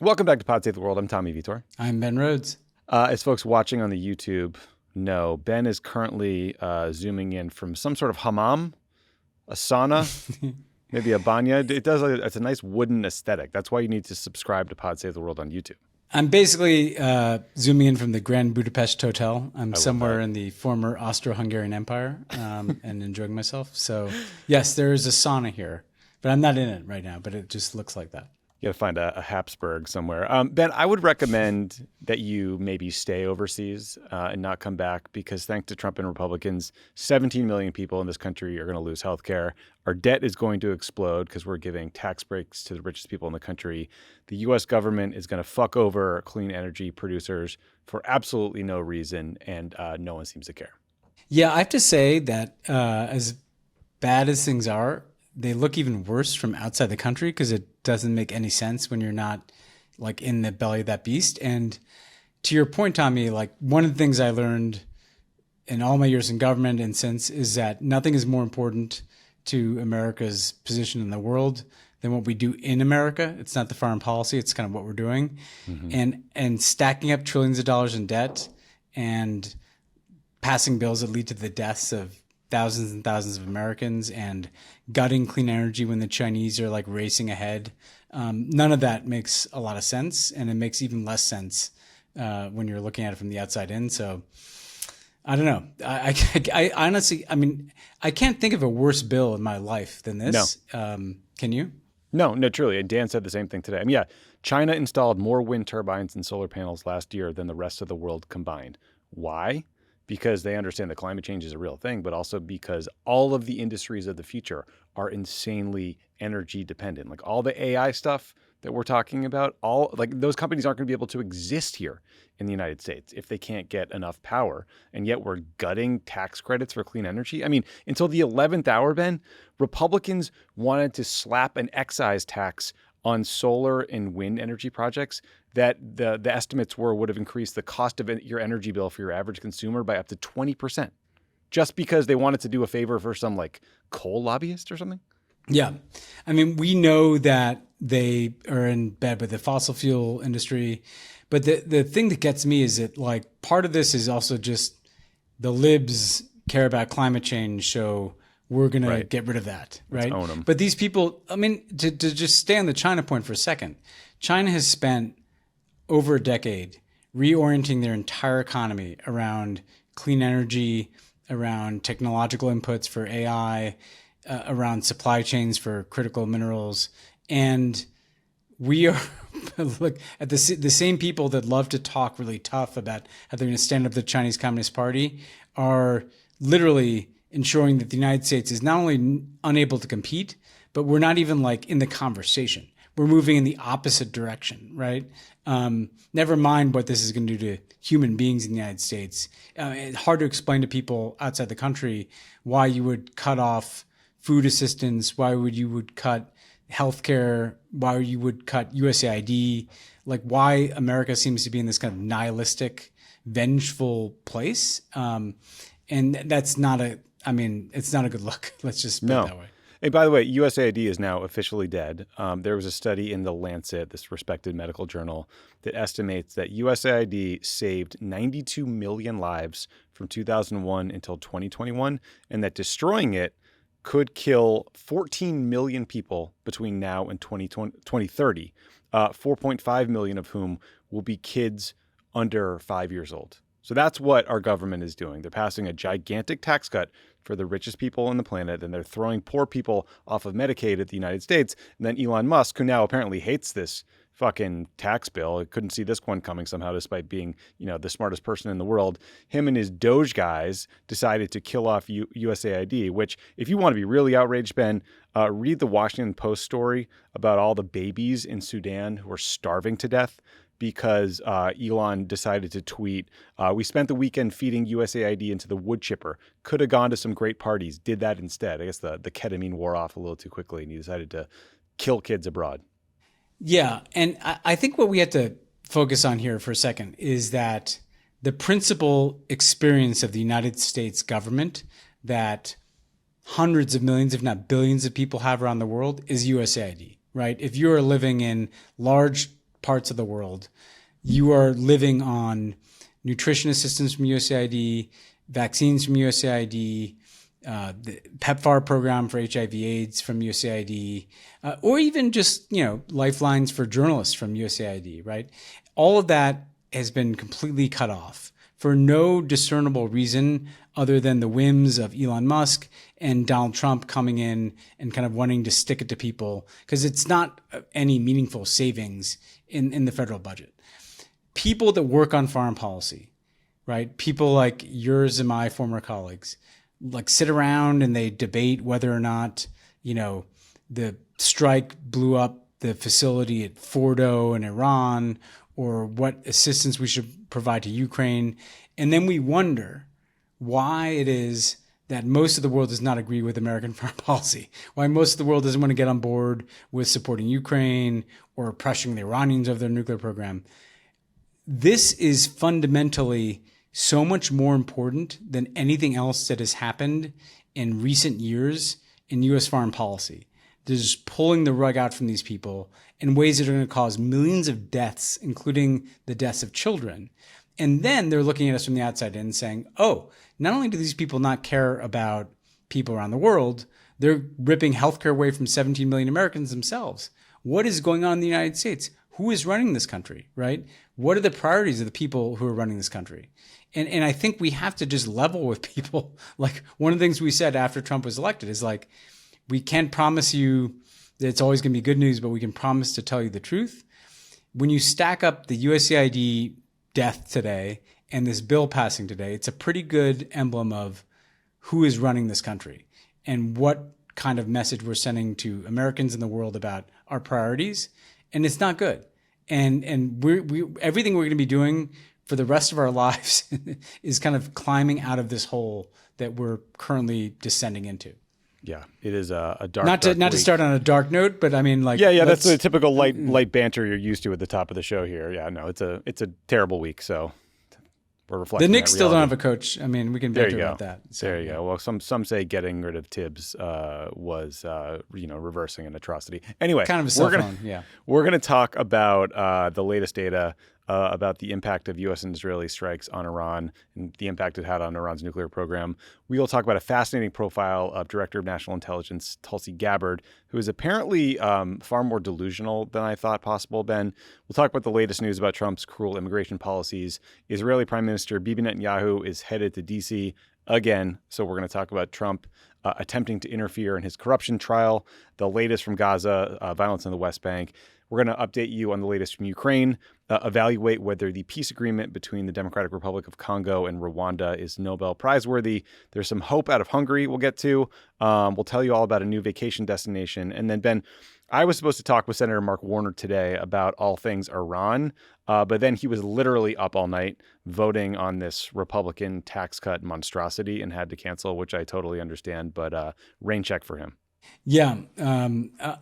Welcome back to Pod Save the World. I'm Tommy Vietor. I'm Ben Rhodes. As folks watching on the YouTube know, Ben is currently zooming in from some sort of hammam, a sauna, maybe a banya. It's a nice wooden aesthetic. That's why you need to subscribe to Pod Save the World on YouTube. I'm basically zooming in from the Grand Budapest Hotel. I'm somewhere in the former Austro-Hungarian Empire and enjoying myself. So, yes, there is a sauna here, but I'm not in it right now, but it just looks like that. You got to find a Habsburg somewhere. Ben, I would recommend that you maybe stay overseas and not come back because thanks to Trump and Republicans, 17 million people in this country are going to lose health care. Our debt is going to explode because we're giving tax breaks to the richest people in the country. The U.S. government is going to fuck over clean energy producers for absolutely no reason, and no one seems to care. Yeah, I have to say that as bad as things are, they look even worse from outside the country because it doesn't make any sense when you're not like in the belly of that beast. And to your point, Tommy, like one of the things I learned in all my years in government and since is that nothing is more important to America's position in the world than what we do in America. It's not the foreign policy. It's kind of what we're doing. Mm-hmm. And stacking up trillions of dollars in debt and passing bills that lead to the deaths of thousands and thousands of Americans and gutting clean energy when the Chinese are like racing ahead. None of that makes a lot of sense. And it makes even less sense when you're looking at it from the outside in. So I don't know. I honestly, I mean, I can't think of a worse bill in my life than this. No. Can you? No, truly. And Dan said the same thing today. I mean, yeah, China installed more wind turbines and solar panels last year than the rest of the world combined. Why? Because they understand that climate change is a real thing, but also because all of the industries of the future are insanely energy dependent. Like all the AI stuff that we're talking about, those companies aren't going to be able to exist here in the United States if they can't get enough power. And yet we're gutting tax credits for clean energy. I mean, until the 11th hour, Ben, Republicans wanted to slap an excise tax on solar and wind energy projects that the estimates would have increased the cost of your energy bill for your average consumer by up to 20%, just because they wanted to do a favor for some like coal lobbyist or something. Yeah. I mean, we know that they are in bed with the fossil fuel industry, but the thing that gets me is that like part of this is also just the libs care about climate change, so we're going to get rid of that, right? Let's own them. But these people, I mean, to just stay on the China point for a second, China has spent over a decade reorienting their entire economy around clean energy, around technological inputs for AI, around supply chains for critical minerals. And we are look at the same people that love to talk really tough about how they're going to stand up the Chinese Communist Party are literally ensuring that the United States is not only unable to compete, but we're not even like in the conversation. We're moving in the opposite direction, right? Never mind what this is going to do to human beings in the United States. It's hard to explain to people outside the country why you would cut off food assistance, why you would cut healthcare, why you would cut USAID, like why America seems to be in this kind of nihilistic, vengeful place. And that's not it's not a good look. Let's just put it that way. Hey, by the way, USAID is now officially dead. There was a study in The Lancet, this respected medical journal, that estimates that USAID saved 92 million lives from 2001 until 2021, and that destroying it could kill 14 million people between now and 2030, 4.5 million of whom will be kids under 5 years old. So that's what our government is doing. They're passing a gigantic tax cut for the richest people on the planet, and they're throwing poor people off of Medicaid at the United States. And then Elon Musk, who now apparently hates this fucking tax bill, couldn't see this one coming somehow, despite being, the smartest person in the world. Him and his Doge guys decided to kill off USAID, which, if you want to be really outraged, Ben, read the Washington Post story about all the babies in Sudan who are starving to death because Elon decided to tweet, we spent the weekend feeding USAID into the wood chipper. Could have gone to some great parties. Did that instead. I guess the ketamine wore off a little too quickly and he decided to kill kids abroad. Yeah. And I think what we have to focus on here for a second is that the principal experience of the United States government that hundreds of millions, if not billions of people have around the world is USAID, right? If you're living in large parts of the world, you are living on nutrition assistance from USAID, vaccines from USAID, the PEPFAR program for HIV/AIDS from USAID, or even just, lifelines for journalists from USAID, right? All of that has been completely cut off for no discernible reason other than the whims of Elon Musk and Donald Trump coming in and kind of wanting to stick it to people, because it's not any meaningful savings in the federal budget. People that work on foreign policy, right? People like yours and my former colleagues, like sit around and they debate whether or not, the strike blew up the facility at Fordo in Iran, or what assistance we should provide to Ukraine. And then we wonder why it is that most of the world does not agree with American foreign policy, why most of the world doesn't want to get on board with supporting Ukraine or pressuring the Iranians of their nuclear program. This is fundamentally so much more important than anything else that has happened in recent years in U.S. foreign policy. They're just pulling the rug out from these people in ways that are going to cause millions of deaths, including the deaths of children. And then they're looking at us from the outside in and saying, oh, not only do these people not care about people around the world, they're ripping healthcare away from 17 million Americans themselves. What is going on in the United States? Who is running this country, right? What are the priorities of the people who are running this country? And I think we have to just level with people. Like, one of the things we said after Trump was elected is like, we can't promise you that it's always going to be good news, but we can promise to tell you the truth. When you stack up the USAID death today and this bill passing today, it's a pretty good emblem of who is running this country and what kind of message we're sending to Americans in the world about our priorities. And it's not good. And we everything we're going to be doing for the rest of our lives is kind of climbing out of this hole that we're currently descending into. Yeah, it is a dark. Not to start on a dark note, but I mean, like, that's the typical light banter you're used to at the top of the show here. Yeah, no, it's a terrible week. So we're reflecting. The Knicks still don't have a coach. I mean, we can banter about that. So, there you go. Well, some say getting rid of Tibbs was reversing an atrocity. Anyway, kind of a cell phone. Yeah, we're gonna talk about the latest data about the impact of U.S. and Israeli strikes on Iran and the impact it had on Iran's nuclear program. We will talk about a fascinating profile of Director of National Intelligence Tulsi Gabbard, who is apparently far more delusional than I thought possible, Ben. We'll talk about the latest news about Trump's cruel immigration policies. Israeli Prime Minister Bibi Netanyahu is headed to D.C. again, so we're going to talk about Trump attempting to interfere in his corruption trial, the latest from Gaza, violence in the West Bank. We're going to update you on the latest from Ukraine, evaluate whether the peace agreement between the Democratic Republic of Congo and Rwanda is Nobel Prize worthy. There's some hope out of Hungary we'll get to. We'll tell you all about a new vacation destination. And then, Ben, I was supposed to talk with Senator Mark Warner today about all things Iran, but then he was literally up all night voting on this Republican tax cut monstrosity and had to cancel, which I totally understand, but rain check for him. Yeah,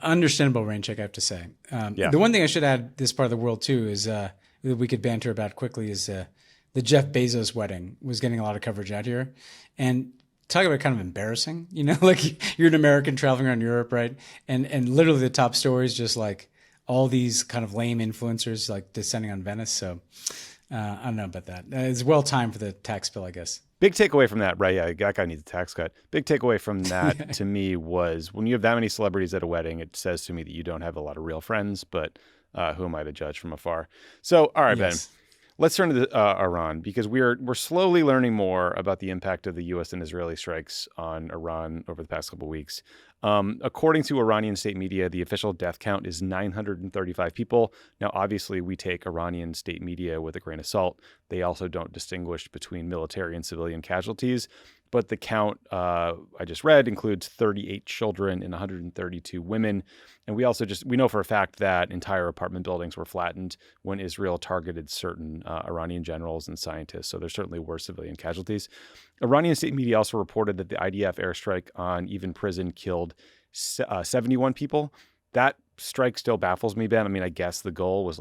understandable rain check, I have to say. The one thing I should add this part of the world too is that we could banter about quickly is the Jeff Bezos wedding was getting a lot of coverage out here, and talk about kind of embarrassing. Like, you're an American traveling around Europe, right? And literally the top story is just like all these kind of lame influencers like descending on Venice. So I don't know about that. It's well timed for the tax bill, I guess. Big takeaway from that, right? Yeah, that guy needs a tax cut. Big takeaway from that to me was when you have that many celebrities at a wedding, it says to me that you don't have a lot of real friends, but who am I to judge from afar? So, all right, yes. Ben, let's turn to Iran, because we're slowly learning more about the impact of the U.S. and Israeli strikes on Iran over the past couple of weeks. According to Iranian state media, the official death count is 935 people. Now, obviously, we take Iranian state media with a grain of salt. They also don't distinguish between military and civilian casualties. But the count I just read includes 38 children and 132 women. And we know for a fact that entire apartment buildings were flattened when Israel targeted certain Iranian generals and scientists. So there certainly were civilian casualties. Iranian state media also reported that the IDF airstrike on Evin prison killed 71 people. That strike still baffles me, Ben. I mean, I guess the goal was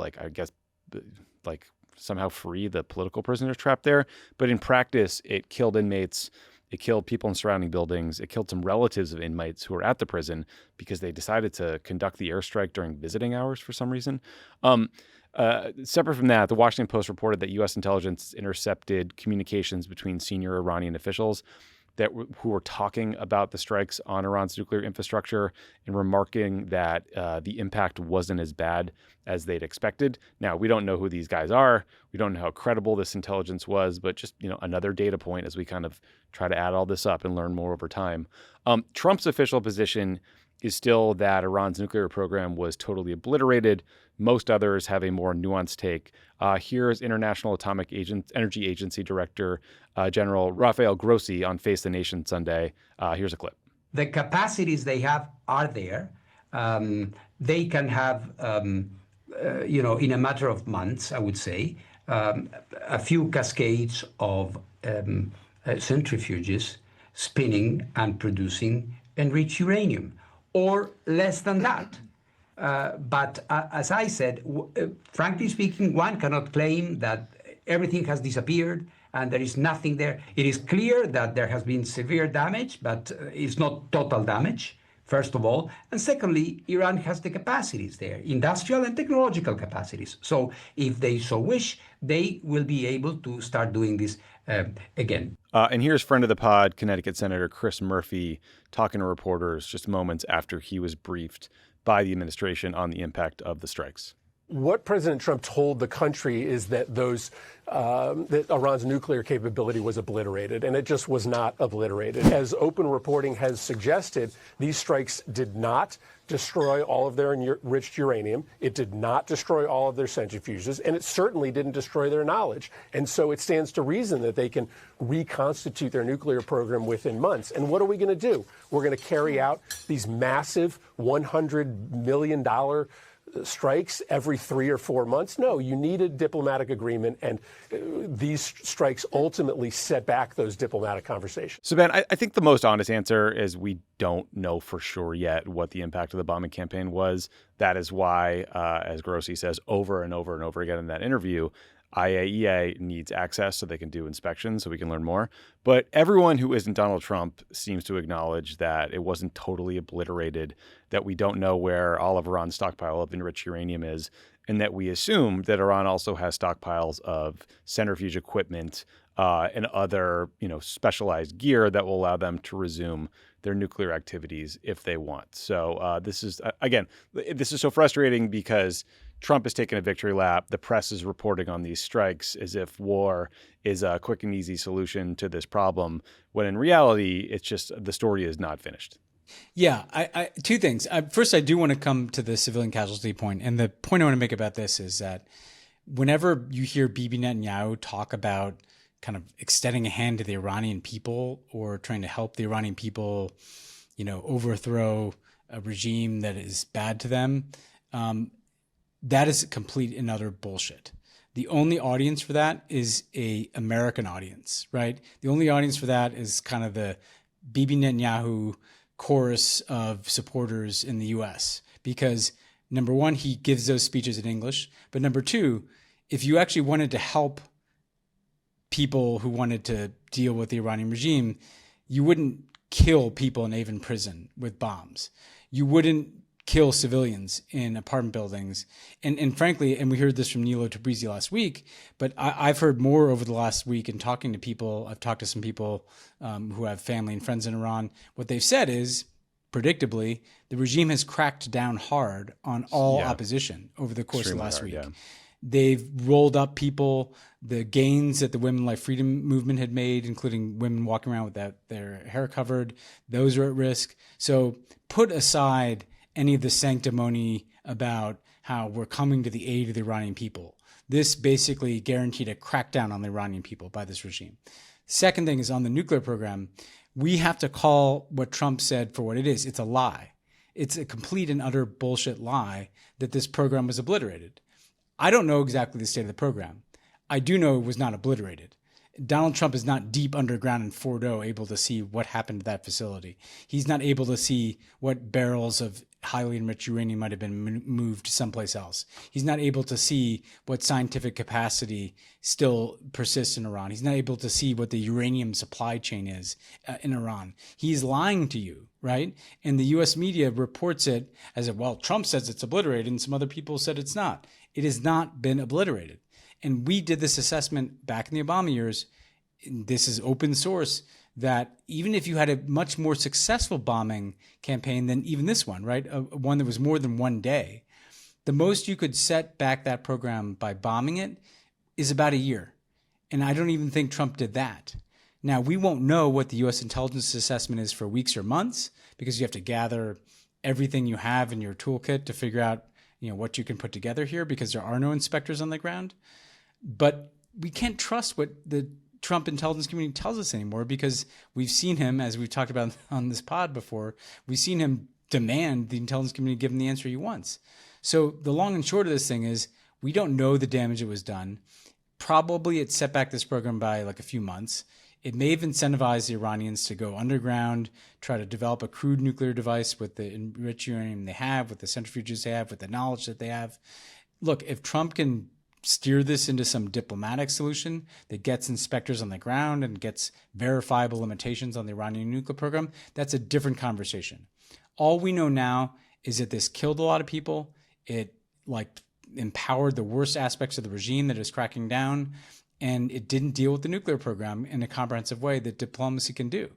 somehow free the political prisoners trapped there. But in practice, it killed inmates. It killed people in surrounding buildings. It killed some relatives of inmates who were at the prison because they decided to conduct the airstrike during visiting hours for some reason. Separate from that, the Washington Post reported that U.S. intelligence intercepted communications between senior Iranian officials who were talking about the strikes on Iran's nuclear infrastructure and remarking that the impact wasn't as bad as they'd expected. Now, we don't know who these guys are. We don't know how credible this intelligence was, but just another data point as we kind of try to add all this up and learn more over time. Trump's official position is still that Iran's nuclear program was totally obliterated. Most others have a more nuanced take. Here's International Atomic Energy Agency Director General Rafael Grossi on Face the Nation Sunday. Here's a clip. The capacities they have are there. They can have, in a matter of months, I would say, a few cascades of centrifuges spinning and producing enriched uranium, or less than that. But as I said, frankly speaking, one cannot claim that everything has disappeared and there is nothing there. It is clear that there has been severe damage, but it's not total damage, first of all. And secondly, Iran has the capacities there, industrial and technological capacities. So if they so wish, they will be able to start doing this again. And here's friend of the pod, Connecticut Senator Chris Murphy, talking to reporters just moments after he was briefed by the administration on the impact of the strikes. What President Trump told the country is that that Iran's nuclear capability was obliterated, and it just was not obliterated. As open reporting has suggested, these strikes did not destroy all of their enriched uranium. It did not destroy all of their centrifuges, and it certainly didn't destroy their knowledge. And so it stands to reason that they can reconstitute their nuclear program within months. And what are we going to do? We're going to carry out these massive $100 million strikes every 3 or 4 months? No, you need a diplomatic agreement, and these strikes ultimately set back those diplomatic conversations. So, Ben, I think the most honest answer is we don't know for sure yet what the impact of the bombing campaign was. That is why, as Grossi says over and over and over again in that interview, IAEA needs access so they can do inspections so we can learn more. But everyone who isn't Donald Trump seems to acknowledge that it wasn't totally obliterated, that we don't know where all of Iran's stockpile of enriched uranium is, and that we assume that Iran also has stockpiles of centrifuge equipment and other, specialized gear that will allow them to resume their nuclear activities if they want. So this is so frustrating because Trump has taken a victory lap. The press is reporting on these strikes as if war is a quick and easy solution to this problem, when in reality, it's just the story is not finished. Yeah, I two things. First, I do want to come to the civilian casualty point. And the point I want to make about this is that whenever you hear Bibi Netanyahu talk about kind of extending a hand to the Iranian people or trying to help the Iranian people, overthrow a regime that is bad to them, that is complete and utter bullshit. The only audience for that is a American audience, right? The only audience for that is kind of the Bibi Netanyahu chorus of supporters in the US, because number one, he gives those speeches in English. But number two, if you actually wanted to help people who wanted to deal with the Iranian regime, you wouldn't kill people in Avon prison with bombs. You wouldn't kill civilians in apartment buildings. And frankly, and we heard this from Nilo Tabrizi last week, but I've heard more over the last week in talking to people. I've talked to some people who have family and friends in Iran. What they've said is, predictably, the regime has cracked down hard on all opposition over the course of last week. Yeah. They've rolled up people. The gains that the Women Life Freedom movement had made, including women walking around with their hair covered, those are at risk. So put aside any of the sanctimony about how we're coming to the aid of the Iranian people. This basically guaranteed a crackdown on the Iranian people by this regime. Second thing is on the nuclear program, we have to call what Trump said for what it is. It's a lie. It's a complete and utter bullshit lie that this program was obliterated. I don't know exactly the state of the program. I do know it was not obliterated. Donald Trump is not deep underground in Fordo able to see what happened to that facility. He's not able to see what barrels of highly enriched uranium might have been moved someplace else. He's not able to see what scientific capacity still persists in Iran. He's not able to see what the uranium supply chain is in Iran. He's lying to you, right? And the U.S. media reports it as, well, Trump says it's obliterated and some other people said it's not. It has not been obliterated. And we did this assessment back in the Obama years. This is open source, that even if you had a much more successful bombing campaign than even this one, right? One that was more than one day, the most you could set back that program by bombing it is about a year. And I don't even think Trump did that. Now, we won't know what the U.S. intelligence assessment is for weeks or months, because you have to gather everything you have in your toolkit to figure out, what you can put together here, because there are no inspectors on the ground. But we can't trust what the Trump intelligence community tells us anymore, because we've seen him, as we've talked about on this pod before, we've seen him demand the intelligence community give him the answer he wants. So the long and short of this thing is, we don't know the damage that was done. Probably it set back this program by like a few months. It may have incentivized the Iranians to go underground, try to develop a crude nuclear device with the enriched uranium they have, with the centrifuges they have, with the knowledge that they have. Look, if Trump can steer this into some diplomatic solution that gets inspectors on the ground and gets verifiable limitations on the Iranian nuclear program, that's a different conversation. All we know now is that this killed a lot of people. It empowered the worst aspects of the regime that is cracking down, and it didn't deal with the nuclear program in a comprehensive way that diplomacy can do.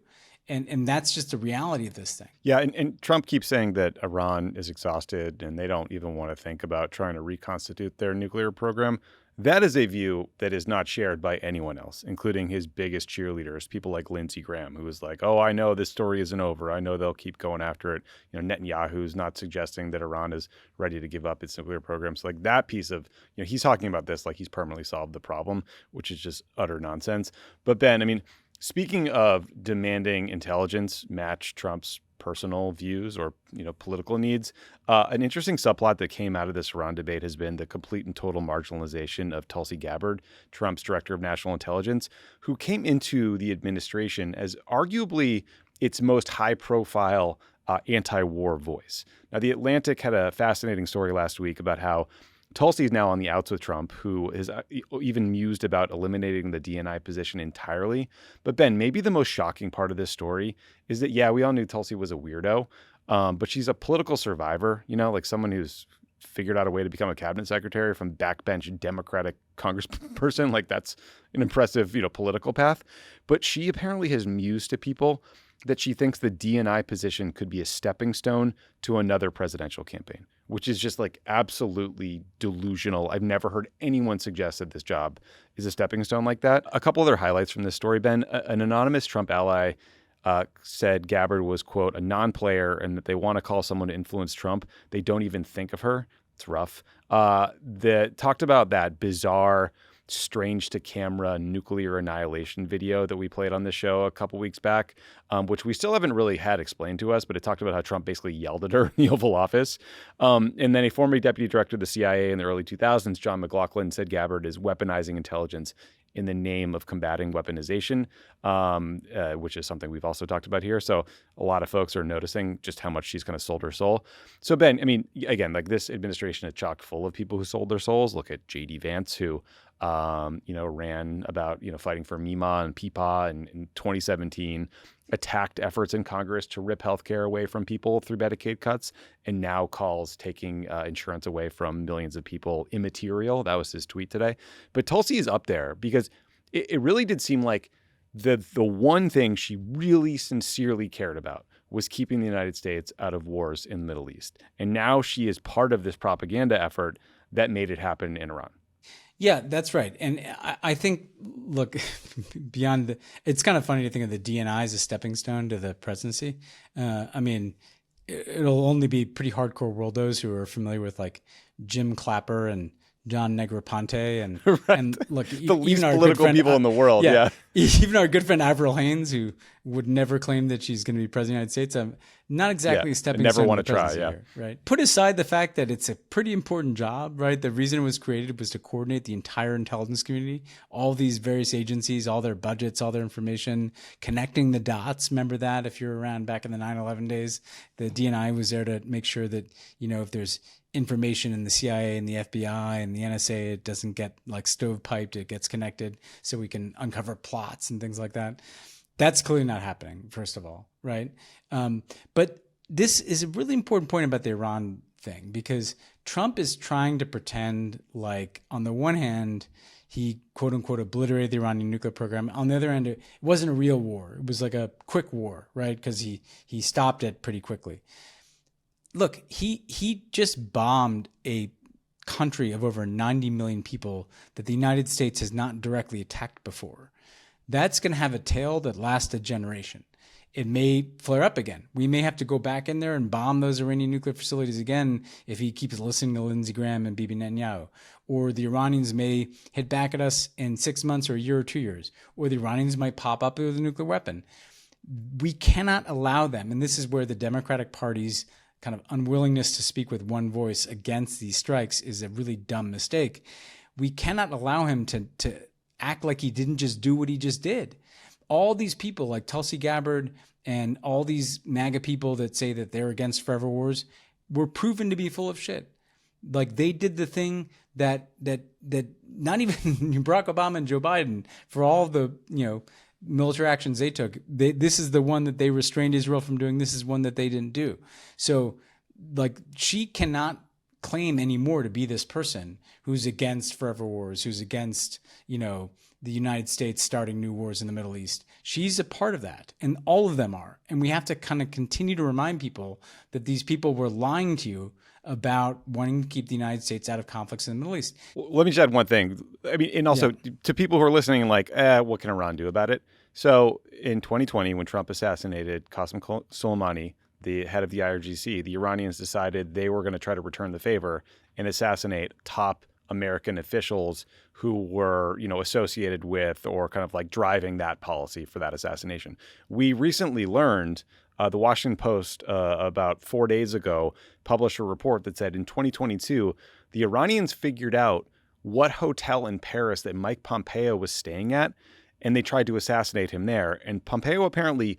And that's just the reality of this thing. Yeah, and Trump keeps saying that Iran is exhausted and they don't even want to think about trying to reconstitute their nuclear program. That is a view that is not shared by anyone else, including his biggest cheerleaders, people like Lindsey Graham, who was like, oh, I know this story isn't over. I know they'll keep going after it. Netanyahu's not suggesting that Iran is ready to give up its nuclear program. So like that piece of, he's talking about this like he's permanently solved the problem, which is just utter nonsense. But Ben, speaking of demanding intelligence match Trump's personal views or political needs, an interesting subplot that came out of this Iran debate has been the complete and total marginalization of Tulsi Gabbard, Trump's director of national intelligence, who came into the administration as arguably its most high-profile anti-war voice. Now, The Atlantic had a fascinating story last week about how Tulsi is now on the outs with Trump, who has even mused about eliminating the DNI position entirely. But Ben, maybe the most shocking part of this story is that, we all knew Tulsi was a weirdo, but she's a political survivor, like someone who's figured out a way to become a cabinet secretary from backbench Democratic congressperson. Like that's an impressive, political path. But she apparently has mused to people that she thinks the DNI position could be a stepping stone to another presidential campaign, which is just like absolutely delusional. I've never heard anyone suggest that this job is a stepping stone like that. A couple other highlights from this story, Ben. An anonymous Trump ally said Gabbard was, quote, a non-player, and that they want to call someone to influence Trump. They don't even think of her. It's rough. That talked about that bizarre, strange to camera nuclear annihilation video that we played on the show a couple weeks back, which we still haven't really had explained to us, but it talked about how Trump basically yelled at her in the Oval Office. And then a former deputy director of the CIA in the early 2000s, John McLaughlin, said Gabbard is weaponizing intelligence in the name of combating weaponization, which is something we've also talked about here. So a lot of folks are noticing just how much she's kind of sold her soul. So Ben, again, like this administration is chock full of people who sold their souls. Look at J.D. Vance, who ran about, fighting for MEMA and PPA in 2017, attacked efforts in Congress to rip healthcare away from people through Medicaid cuts, and now calls taking insurance away from millions of people immaterial. That was his tweet today. But Tulsi is up there because it really did seem like the one thing she really sincerely cared about was keeping the United States out of wars in the Middle East. And now she is part of this propaganda effort that made it happen in Iran. Yeah, that's right. And I think, look, it's kind of funny to think of the DNI as a stepping stone to the presidency. It'll only be pretty hardcore worldos who are familiar with like Jim Clapper and John Negroponte and right. And look, the least political people in the world. Yeah. Even our good friend Avril Haines, who would never claim that she's going to be president of the United States. Not exactly a stepping stone. Never want to try. Yeah. Here, right. Put aside the fact that it's a pretty important job, right? The reason it was created was to coordinate the entire intelligence community, all these various agencies, all their budgets, all their information, connecting the dots. Remember that if you're around back in the 9/11 days, the DNI was there to make sure that, if there's information in the CIA and the FBI and the NSA, it doesn't get like stovepiped, it gets connected so we can uncover plots and things like that. That's clearly not happening, first of all, right? But this is a really important point about the Iran thing, because Trump is trying to pretend like, on the one hand, he quote unquote obliterated the Iranian nuclear program. On the other hand, it wasn't a real war. It was like a quick war, right? Because he stopped it pretty quickly. Look, he just bombed a country of over 90 million people that the United States has not directly attacked before. That's going to have a tail that lasts a generation. It may flare up again. We may have to go back in there and bomb those Iranian nuclear facilities again if he keeps listening to Lindsey Graham and Bibi Netanyahu. Or the Iranians may hit back at us in 6 months or a year or 2 years. Or the Iranians might pop up with a nuclear weapon. We cannot allow them, and this is where the Democratic Party's kind of unwillingness to speak with one voice against these strikes is a really dumb mistake. We cannot allow him to act like he didn't just do what he just did. All these people like Tulsi Gabbard and all these MAGA people that say that they're against forever wars were proven to be full of shit. Like, they did the thing that not even Barack Obama and Joe Biden, for all the, military actions they took, this is the one that they restrained Israel from doing. This is one that they didn't do. So, like, she cannot claim anymore to be this person who's against forever wars, who's against, the United States starting new wars in the Middle East. She's a part of that, and all of them are. And we have to kind of continue to remind people that these people were lying to you about wanting to keep the United States out of conflicts in the Middle East. Well, let me just add one thing. I mean, and also to people who are listening, like, what can Iran do about it? So in 2020, when Trump assassinated Qasem Soleimani, the head of the IRGC, the Iranians decided they were going to try to return the favor and assassinate top American officials who were, associated with or kind of like driving that policy for that assassination. We recently learned, the Washington Post about 4 days ago published a report that said in 2022, the Iranians figured out what hotel in Paris that Mike Pompeo was staying at, and they tried to assassinate him there. And Pompeo apparently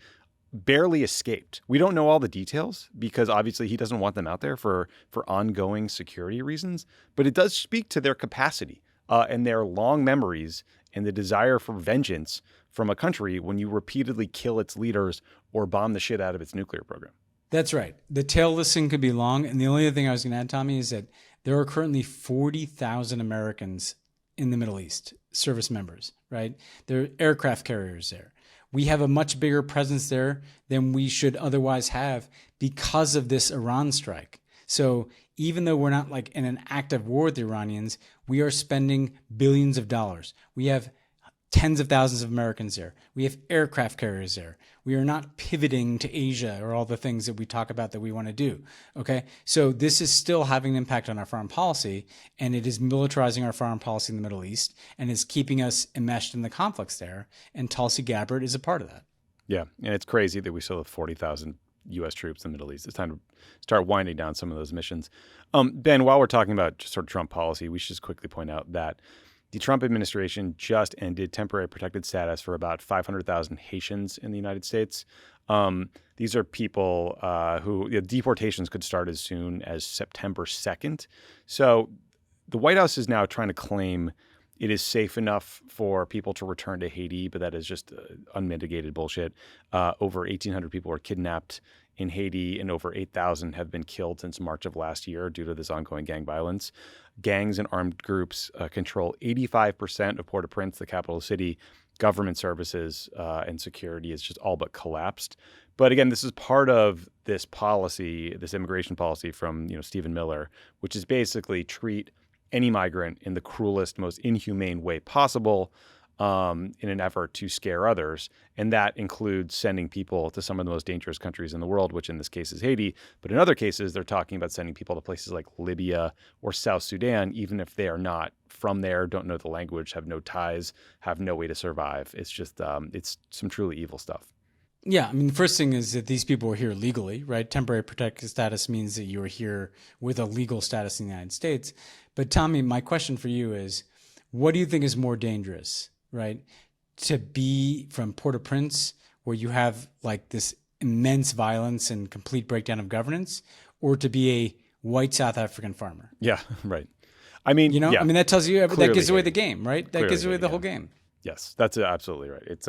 barely escaped. We don't know all the details because obviously he doesn't want them out there for ongoing security reasons, but it does speak to their capacity and their long memories and the desire for vengeance from a country when you repeatedly kill its leaders or bomb the shit out of its nuclear program. That's right. The tail listing could be long. And the only other thing I was going to add, Tommy, is that there are currently 40,000 Americans in the Middle East, service members, right? There are aircraft carriers there. We have a much bigger presence there than we should otherwise have because of this Iran strike. So even though we're not like in an active war with the Iranians, we are spending billions of dollars. We have tens of thousands of Americans there. We have aircraft carriers there. We are not pivoting to Asia or all the things that we talk about that we want to do. Okay. So this is still having an impact on our foreign policy, and it is militarizing our foreign policy in the Middle East and is keeping us enmeshed in the conflicts there. And Tulsi Gabbard is a part of that. Yeah. And it's crazy that we still have 40,000 U.S. troops in the Middle East. It's time to start winding down some of those missions. Ben, while we're talking about just sort of Trump policy, we should just quickly point out that the Trump administration just ended temporary protected status for about 500,000 Haitians in the United States. These are people who deportations could start as soon as September 2nd. So the White House is now trying to claim it is safe enough for people to return to Haiti, but that is just unmitigated bullshit. Over 1,800 people were kidnapped in Haiti, and over 8,000 have been killed since March of last year due to this ongoing gang violence. Gangs and armed groups control 85% of Port-au-Prince, the capital city. Government services and security is just all but collapsed. But again, this is part of this policy, this immigration policy from Stephen Miller, which is basically treat any migrant in the cruelest, most inhumane way possible in an effort to scare others. And that includes sending people to some of the most dangerous countries in the world, which in this case is Haiti. But in other cases, they're talking about sending people to places like Libya or South Sudan, even if they are not from there, don't know the language, have no ties, have no way to survive. It's just, it's some truly evil stuff. Yeah, I mean, the first thing is that these people were here legally, right? Temporary protected status means that you are here with a legal status in the United States. But Tommy, my question for you is, what do you think is more dangerous, right? To be from Port-au-Prince, where you have like this immense violence and complete breakdown of governance, or to be a white South African farmer? Yeah, right. I mean, I mean, that tells you, that gives away the game, right? That Clearly gives away the Haiti, whole game. Yes, that's absolutely right. It's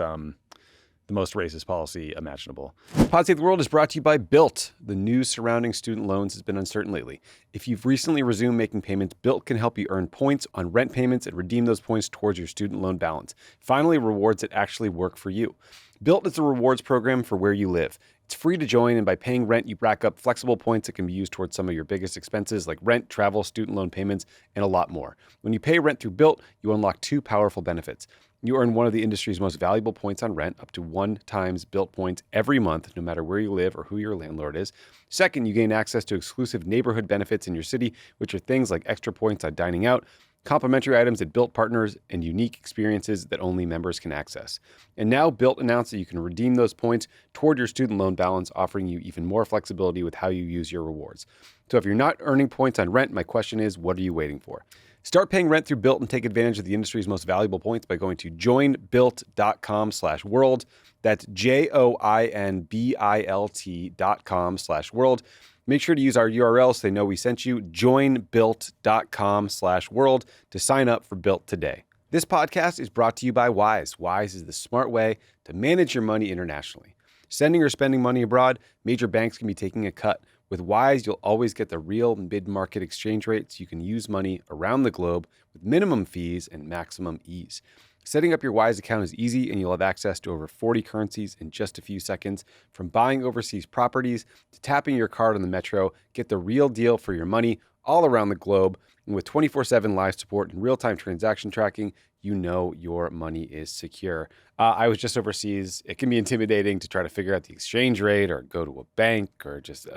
the most racist policy imaginable. Pod Save the World is brought to you by Built. The news surrounding student loans has been uncertain lately. If you've recently resumed making payments, Built can help you earn points on rent payments and redeem those points towards your student loan balance. Finally, rewards that actually work for you. Built is a rewards program for where you live. It's free to join, and by paying rent, you rack up flexible points that can be used towards some of your biggest expenses like rent, travel, student loan payments, and a lot more. When you pay rent through Built, you unlock two powerful benefits. You earn one of the industry's most valuable points on rent, up to 1 times Built points every month, no matter where you live or who your landlord is. Second, you gain access to exclusive neighborhood benefits in your city, which are things like extra points on dining out, complimentary items at Built partners, and unique experiences that only members can access. And now Built announced that you can redeem those points toward your student loan balance, offering you even more flexibility with how you use your rewards. So if you're not earning points on rent, my question is, what are you waiting for? Start paying rent through Built and take advantage of the industry's most valuable points by going to joinbuilt.com/world. That's JOINBILT.com/world. Make sure to use our URL so they know we sent you, joinbuilt.com/world, to sign up for Built today. This podcast is brought to you by Wise. Wise is the smart way to manage your money internationally. Sending or spending money abroad, major banks can be taking a cut. With Wise, you'll always get the real mid-market exchange rate so you can use money around the globe with minimum fees and maximum ease. Setting up your Wise account is easy, and you'll have access to over 40 currencies in just a few seconds. From buying overseas properties to tapping your card on the metro, get the real deal for your money all around the globe. And with 24/7 live support and real-time transaction tracking, you know your money is secure. I was just overseas. It can be intimidating to try to figure out the exchange rate or go to a bank or just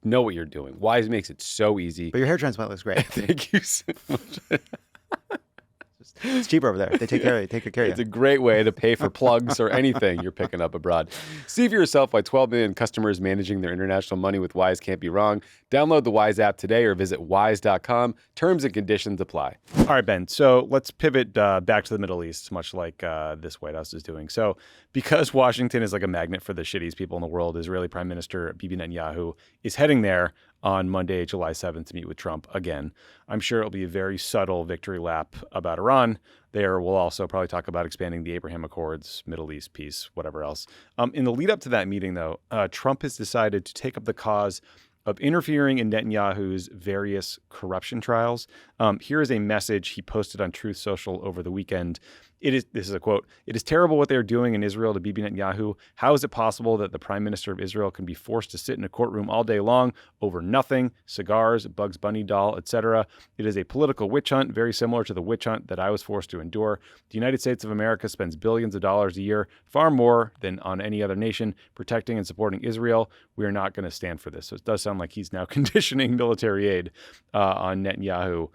know what you're doing. Wise makes it so easy. But your hair transplant looks great. Thank you so much. It's cheaper over there. They take care of you. It's a great way to pay for plugs or anything you're picking up abroad. See for yourself why 12 million customers managing their international money with Wise can't be wrong. Download the Wise app today or visit wise.com. Terms and conditions apply. All right, Ben. So let's pivot back to the Middle East, much like this White House is doing. So because Washington is like a magnet for the shittiest people in the world, Israeli Prime Minister Benjamin Netanyahu is heading there on Monday, July 7th, to meet with Trump again. I'm sure it'll be a very subtle victory lap about Iran. There, we'll also probably talk about expanding the Abraham Accords, Middle East peace, whatever else. In the lead up to that meeting, though, Trump has decided to take up the cause of interfering in Netanyahu's various corruption trials. Here is a message he posted on Truth Social over the weekend. This is a quote, "It is terrible what they are doing in Israel to Bibi Netanyahu. How is it possible that the Prime Minister of Israel can be forced to sit in a courtroom all day long over nothing, cigars, Bugs Bunny doll, etc.? It is a political witch hunt, very similar to the witch hunt that I was forced to endure. The United States of America spends billions of dollars a year, far more than on any other nation, protecting and supporting Israel. We are not going to stand for this." So it does sound like he's now conditioning military aid on Netanyahu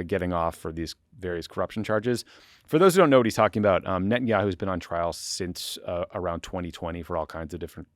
getting off for these various corruption charges. For those who don't know what he's talking about, Netanyahu has been on trial since around 2020 for all kinds of different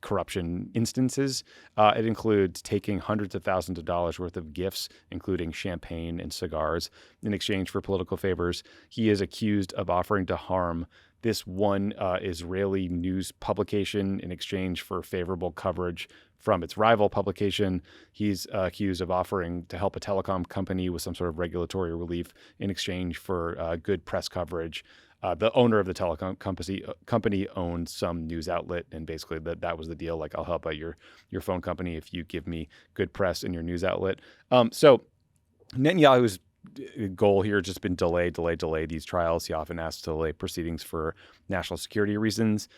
corruption instances. It includes taking hundreds of thousands of dollars worth of gifts, including champagne and cigars, in exchange for political favors. He is accused of offering to harm this one Israeli news publication in exchange for favorable coverage from its rival publication. He's accused of offering to help a telecom company with some sort of regulatory relief in exchange for good press coverage. The owner of the telecom company owned some news outlet, and basically that was the deal. Like, I'll help out your phone company if you give me good press in your news outlet. So Netanyahu's goal here has just been delay these trials. He often asks to delay proceedings for national security reasons.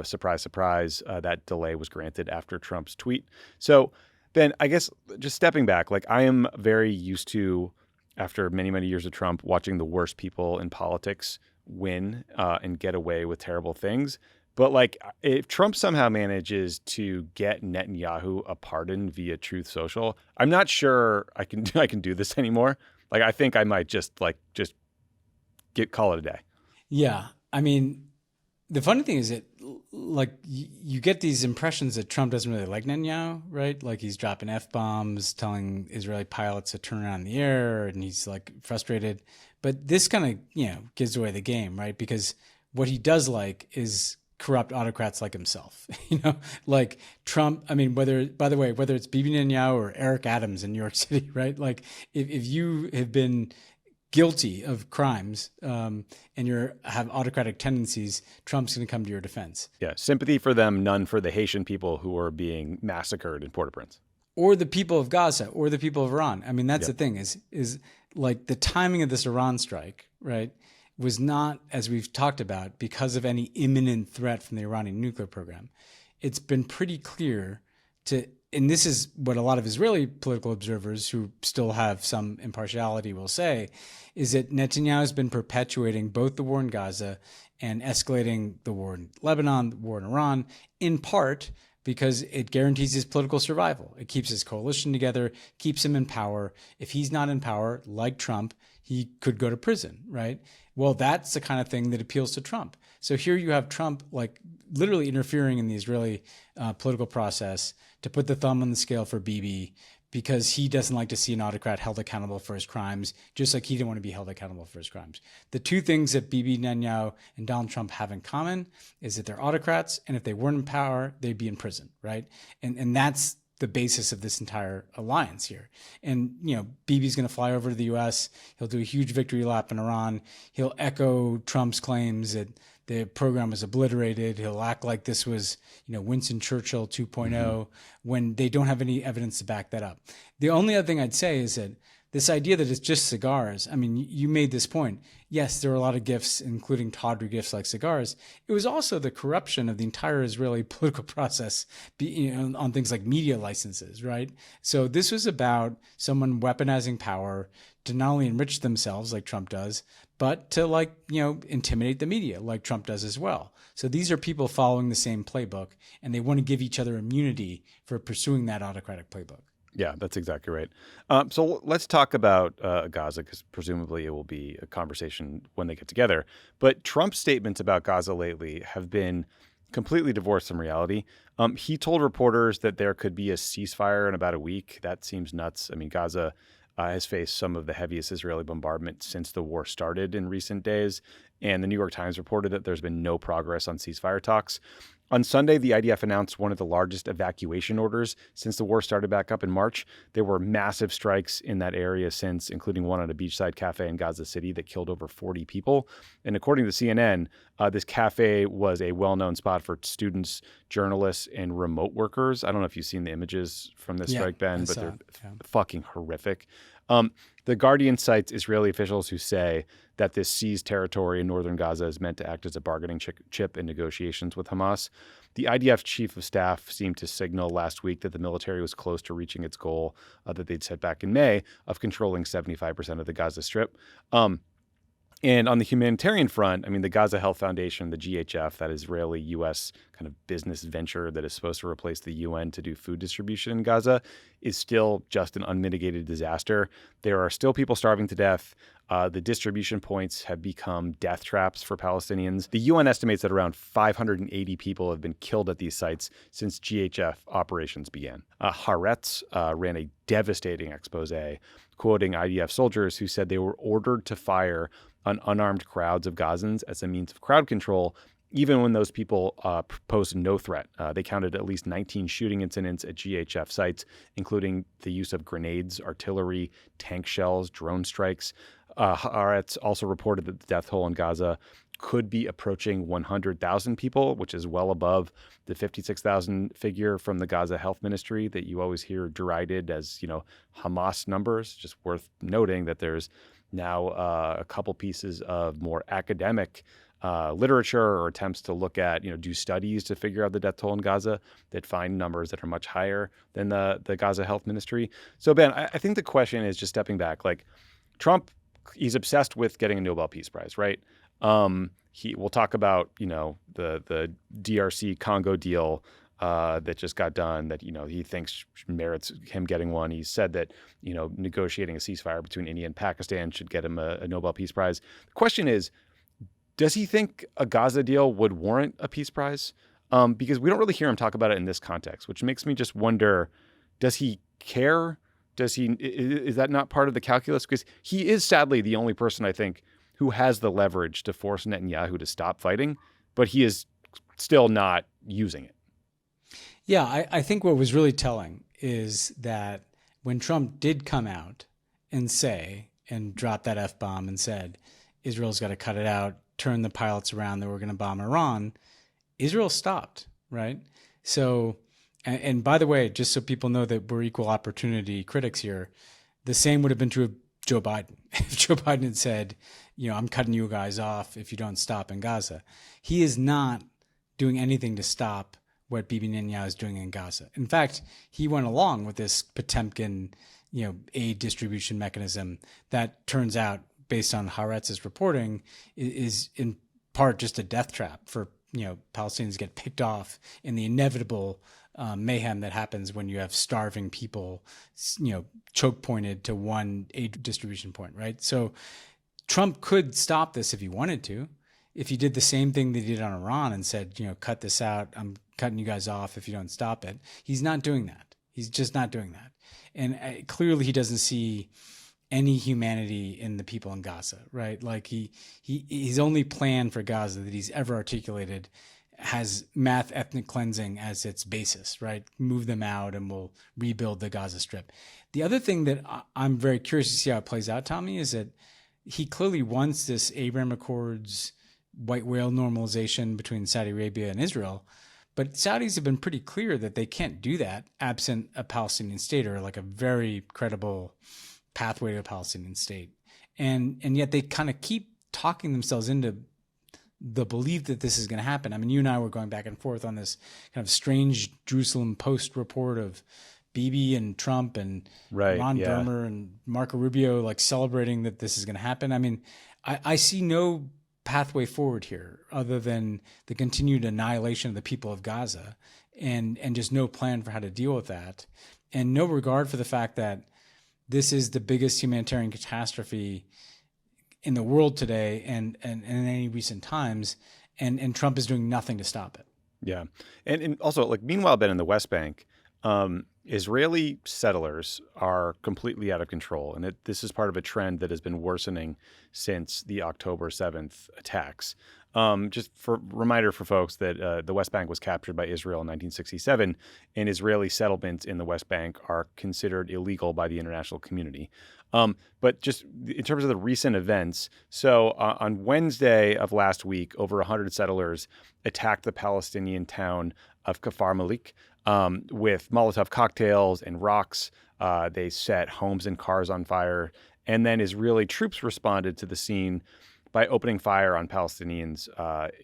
Surprise, surprise, that delay was granted after Trump's tweet. So Ben, I guess just stepping back, like, I am very used to, after many, many years of Trump, watching the worst people in politics win and get away with terrible things. But like, if Trump somehow manages to get Netanyahu a pardon via Truth Social, I'm not sure I can do this anymore. Like, I think I might just call it a day. Yeah. I mean, the funny thing is that, like, you get these impressions that Trump doesn't really like Netanyahu, right? Like, he's dropping F-bombs, telling Israeli pilots to turn around the air, and he's like frustrated. But this kind of, gives away the game, right? Because what he does like is corrupt autocrats like himself, like Trump. I mean, whether it's Bibi Netanyahu or Eric Adams in New York City, right? Like, if you have been guilty of crimes and you have autocratic tendencies, Trump's going to come to your defense. Yeah, sympathy for them, none for the Haitian people who are being massacred in Port-au-Prince. Or the people of Gaza, or the people of Iran. I mean, that's the thing is like the timing of this Iran strike, right, was not, as we've talked about, because of any imminent threat from the Iranian nuclear program. It's been pretty clear and this is what a lot of Israeli political observers who still have some impartiality will say, is that Netanyahu has been perpetuating both the war in Gaza and escalating the war in Lebanon, the war in Iran, in part because it guarantees his political survival. It keeps his coalition together, keeps him in power. If he's not in power, like Trump, he could go to prison, right? Well, that's the kind of thing that appeals to Trump. So here you have Trump like literally interfering in the Israeli political process to put the thumb on the scale for Bibi because he doesn't like to see an autocrat held accountable for his crimes, just like he didn't want to be held accountable for his crimes. The two things that Bibi Netanyahu and Donald Trump have in common is that they're autocrats, and if they weren't in power, they'd be in prison, right? And that's the basis of this entire alliance here. And, Bibi's going to fly over to the U.S. He'll do a huge victory lap in Iran. He'll echo Trump's claims that the program was obliterated. He'll act like this was, Winston Churchill 2.0 when they don't have any evidence to back that up. The only other thing I'd say is that this idea that it's just cigars, I mean, you made this point. Yes, there were a lot of gifts, including tawdry gifts like cigars. It was also the corruption of the entire Israeli political process on things like media licenses, right? So this was about someone weaponizing power to not only enrich themselves like Trump does, but to intimidate the media like Trump does as well. So these are people following the same playbook, and they want to give each other immunity for pursuing that autocratic playbook. Yeah, that's exactly right. So let's talk about Gaza, because presumably it will be a conversation when they get together. But Trump's statements about Gaza lately have been completely divorced from reality. He told reporters that there could be a ceasefire in about a week. That seems nuts. I mean, Gaza has faced some of the heaviest Israeli bombardment since the war started in recent days. And the New York Times reported that there's been no progress on ceasefire talks. On Sunday, the IDF announced one of the largest evacuation orders since the war started back up in March. There were massive strikes in that area since, including one at a beachside cafe in Gaza City that killed over 40 people. And according to CNN, this cafe was a well-known spot for students, journalists, and remote workers. I don't know if you've seen the images from this strike, Ben, but they're fucking horrific. The Guardian cites Israeli officials who say that this seized territory in northern Gaza is meant to act as a bargaining chip in negotiations with Hamas. The IDF chief of staff seemed to signal last week that the military was close to reaching its goal that they'd set back in May of controlling 75% of the Gaza Strip. And on the humanitarian front, I mean, the Gaza Health Foundation, the GHF, that Israeli-U.S. kind of business venture that is supposed to replace the UN to do food distribution in Gaza, is still just an unmitigated disaster. There are still people starving to death. The distribution points have become death traps for Palestinians. The UN estimates that around 580 people have been killed at these sites since GHF operations began. Haaretz ran a devastating expose quoting IDF soldiers who said they were ordered to fire on unarmed crowds of Gazans as a means of crowd control, even when those people posed no threat. They counted at least 19 shooting incidents at GHF sites, including the use of grenades, artillery, tank shells, drone strikes. Haaretz also reported that the death toll in Gaza could be approaching 100,000 people, which is well above the 56,000 figure from the Gaza Health Ministry that you always hear derided as, Hamas numbers. Just worth noting that there's now a couple pieces of more academic literature or attempts to look at, do studies to figure out the death toll in Gaza that find numbers that are much higher than the Gaza Health Ministry. So, Ben, I think the question is, just stepping back, like Trump, he's obsessed with getting a Nobel Peace Prize, right? We'll talk about, the DRC Congo deal that just got done that, he thinks merits him getting one. He said that, negotiating a ceasefire between India and Pakistan should get him a Nobel Peace Prize. The question is, does he think a Gaza deal would warrant a peace prize? Because we don't really hear him talk about it in this context, which makes me just wonder, does he care? Is that not part of the calculus? Because he is sadly the only person, I think, who has the leverage to force Netanyahu to stop fighting, but he is still not using it. Yeah, I think what was really telling is that when Trump did come out and say, and dropped that F-bomb and said, Israel's got to cut it out, turn the pilots around that we're going to bomb Iran, Israel stopped, right? So, and by the way, just so people know that we're equal opportunity critics here, the same would have been true of Joe Biden. If Joe Biden had said, I'm cutting you guys off if you don't stop in Gaza. He is not doing anything to stop what Bibi Netanyahu is doing in Gaza. In fact, he went along with this Potemkin, aid distribution mechanism that turns out, based on Haaretz's reporting, is in part just a death trap for Palestinians get picked off in the inevitable mayhem that happens when you have starving people, choke pointed to one aid distribution point, right? So Trump could stop this if he wanted to. If he did the same thing that he did on Iran and said, cut this out, I'm cutting you guys off if you don't stop it. He's not doing that. He's just not doing that. And clearly he doesn't see any humanity in the people in Gaza, right? Like his only plan for Gaza that he's ever articulated has mass ethnic cleansing as its basis, right? Move them out and we'll rebuild the Gaza Strip. The other thing that I'm very curious to see how it plays out, Tommy, is that he clearly wants this Abraham Accords white whale normalization between Saudi Arabia and Israel. But Saudis have been pretty clear that they can't do that absent a Palestinian state or like a very credible pathway to a Palestinian state. And yet they kind of keep talking themselves into the belief that this is going to happen. I mean, you and I were going back and forth on this kind of strange Jerusalem Post report of Bibi and Trump and Ron Dermer and Marco Rubio like celebrating that this is going to happen. I mean, I see no pathway forward here other than the continued annihilation of the people of Gaza and just no plan for how to deal with that, and no regard for the fact that this is the biggest humanitarian catastrophe in the world today and in any recent times, and Trump is doing nothing to stop it. Yeah. And also, like, meanwhile, Ben, in the West Bank, Israeli settlers are completely out of control. And this is part of a trend that has been worsening since the October 7th attacks. Just for reminder for folks that the West Bank was captured by Israel in 1967, and Israeli settlements in the West Bank are considered illegal by the international community. But just in terms of the recent events, so on Wednesday of last week, over 100 settlers attacked the Palestinian town of Kfar Malik with Molotov cocktails and rocks. They set homes and cars on fire. And then Israeli troops responded to the scene by opening fire on Palestinians,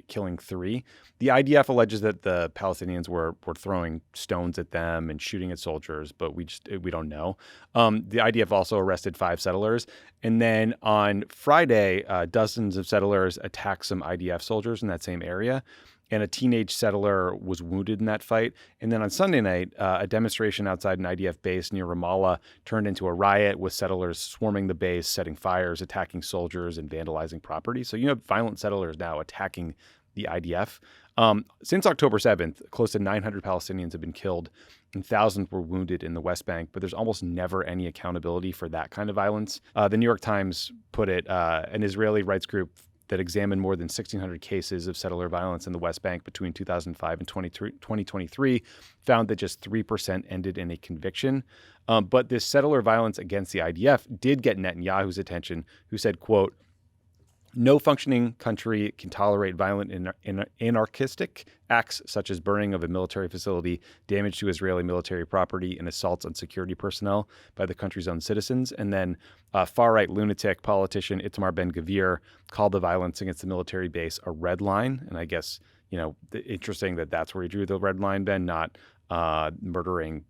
killing 3. The IDF alleges that the Palestinians were throwing stones at them and shooting at soldiers, but we don't know. The IDF also arrested 5 settlers. And then on Friday, dozens of settlers attacked some IDF soldiers in that same area. And a teenage settler was wounded in that fight. And then on Sunday night, a demonstration outside an IDF base near Ramallah turned into a riot with settlers swarming the base, setting fires, attacking soldiers, and vandalizing property. So you have violent settlers now attacking the IDF. Since October 7th, close to 900 Palestinians have been killed and thousands were wounded in the West Bank, but there's almost never any accountability for that kind of violence. The New York Times put it, an Israeli rights group that examined more than 1,600 cases of settler violence in the West Bank between 2005 and 2023 found that just 3% ended in a conviction. But this settler violence against the IDF did get Netanyahu's attention, who said, quote, "No functioning country can tolerate violent anarchistic acts such as burning of a military facility, damage to Israeli military property, and assaults on security personnel by the country's own citizens." And then far-right lunatic politician Itamar Ben-Gvir called the violence against the military base a red line. And I guess, interesting that that's where he drew the red line, Ben, not murdering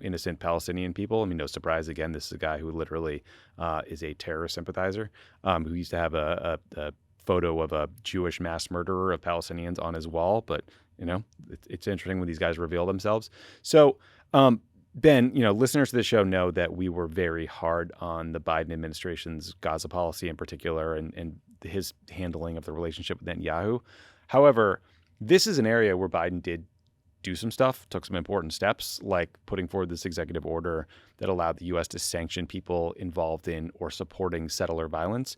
innocent Palestinian people. I mean, no surprise. Again, this is a guy who literally is a terrorist sympathizer, who used to have a photo of a Jewish mass murderer of Palestinians on his wall. But, it's interesting when these guys reveal themselves. So, Ben, listeners to the show know that we were very hard on the Biden administration's Gaza policy in particular and his handling of the relationship with Netanyahu. However, this is an area where Biden did do some stuff, took some important steps, like putting forward this executive order that allowed the U.S. to sanction people involved in or supporting settler violence.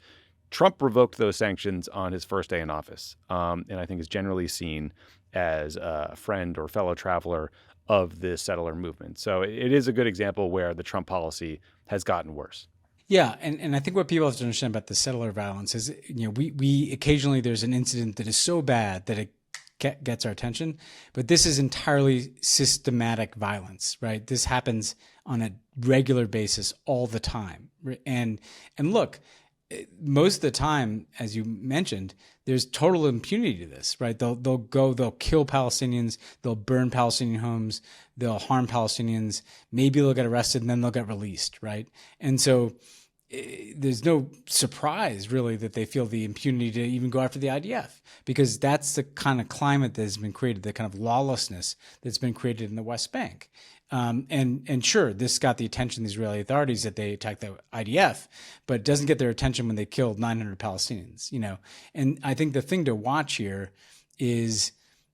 Trump revoked those sanctions on his first day in office, and I think is generally seen as a friend or fellow traveler of the settler movement. So it is a good example where the Trump policy has gotten worse. Yeah, and I think what people have to understand about the settler violence is, we occasionally there's an incident that is so bad that it gets our attention, but this is entirely systematic violence, right? This happens on a regular basis all the time, and look, most of the time, as you mentioned, there's total impunity to this, right? They'll kill Palestinians, they'll burn Palestinian homes, they'll harm Palestinians, maybe they'll get arrested and then they'll get released, right? And so there's no surprise really that they feel the impunity to even go after the IDF, because that's the kind of climate that has been created, the kind of lawlessness that's been created in the West Bank. And sure, this got the attention of the Israeli authorities that they attacked the IDF, but it doesn't get their attention when they killed 900 Palestinians, And I think the thing to watch here is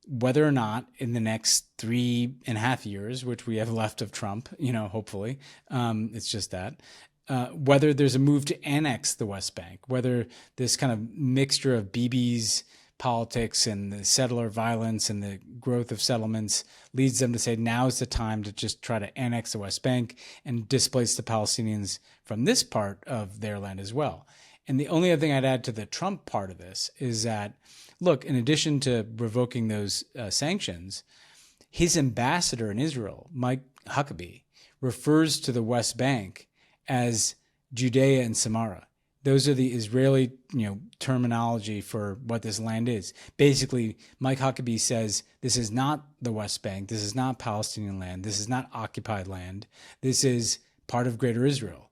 whether or not in the next 3.5 years, which we have left of Trump, hopefully, it's just that, whether there's a move to annex the West Bank, whether this kind of mixture of Bibi's politics and the settler violence and the growth of settlements leads them to say now's the time to just try to annex the West Bank and displace the Palestinians from this part of their land as well. And the only other thing I'd add to the Trump part of this is that, look, in addition to revoking those sanctions, his ambassador in Israel, Mike Huckabee, refers to the West Bank as Judea and Samaria. Those are the Israeli, terminology for what this land is. Basically, Mike Huckabee says this is not the West Bank. This is not Palestinian land. This is not occupied land. This is part of Greater Israel.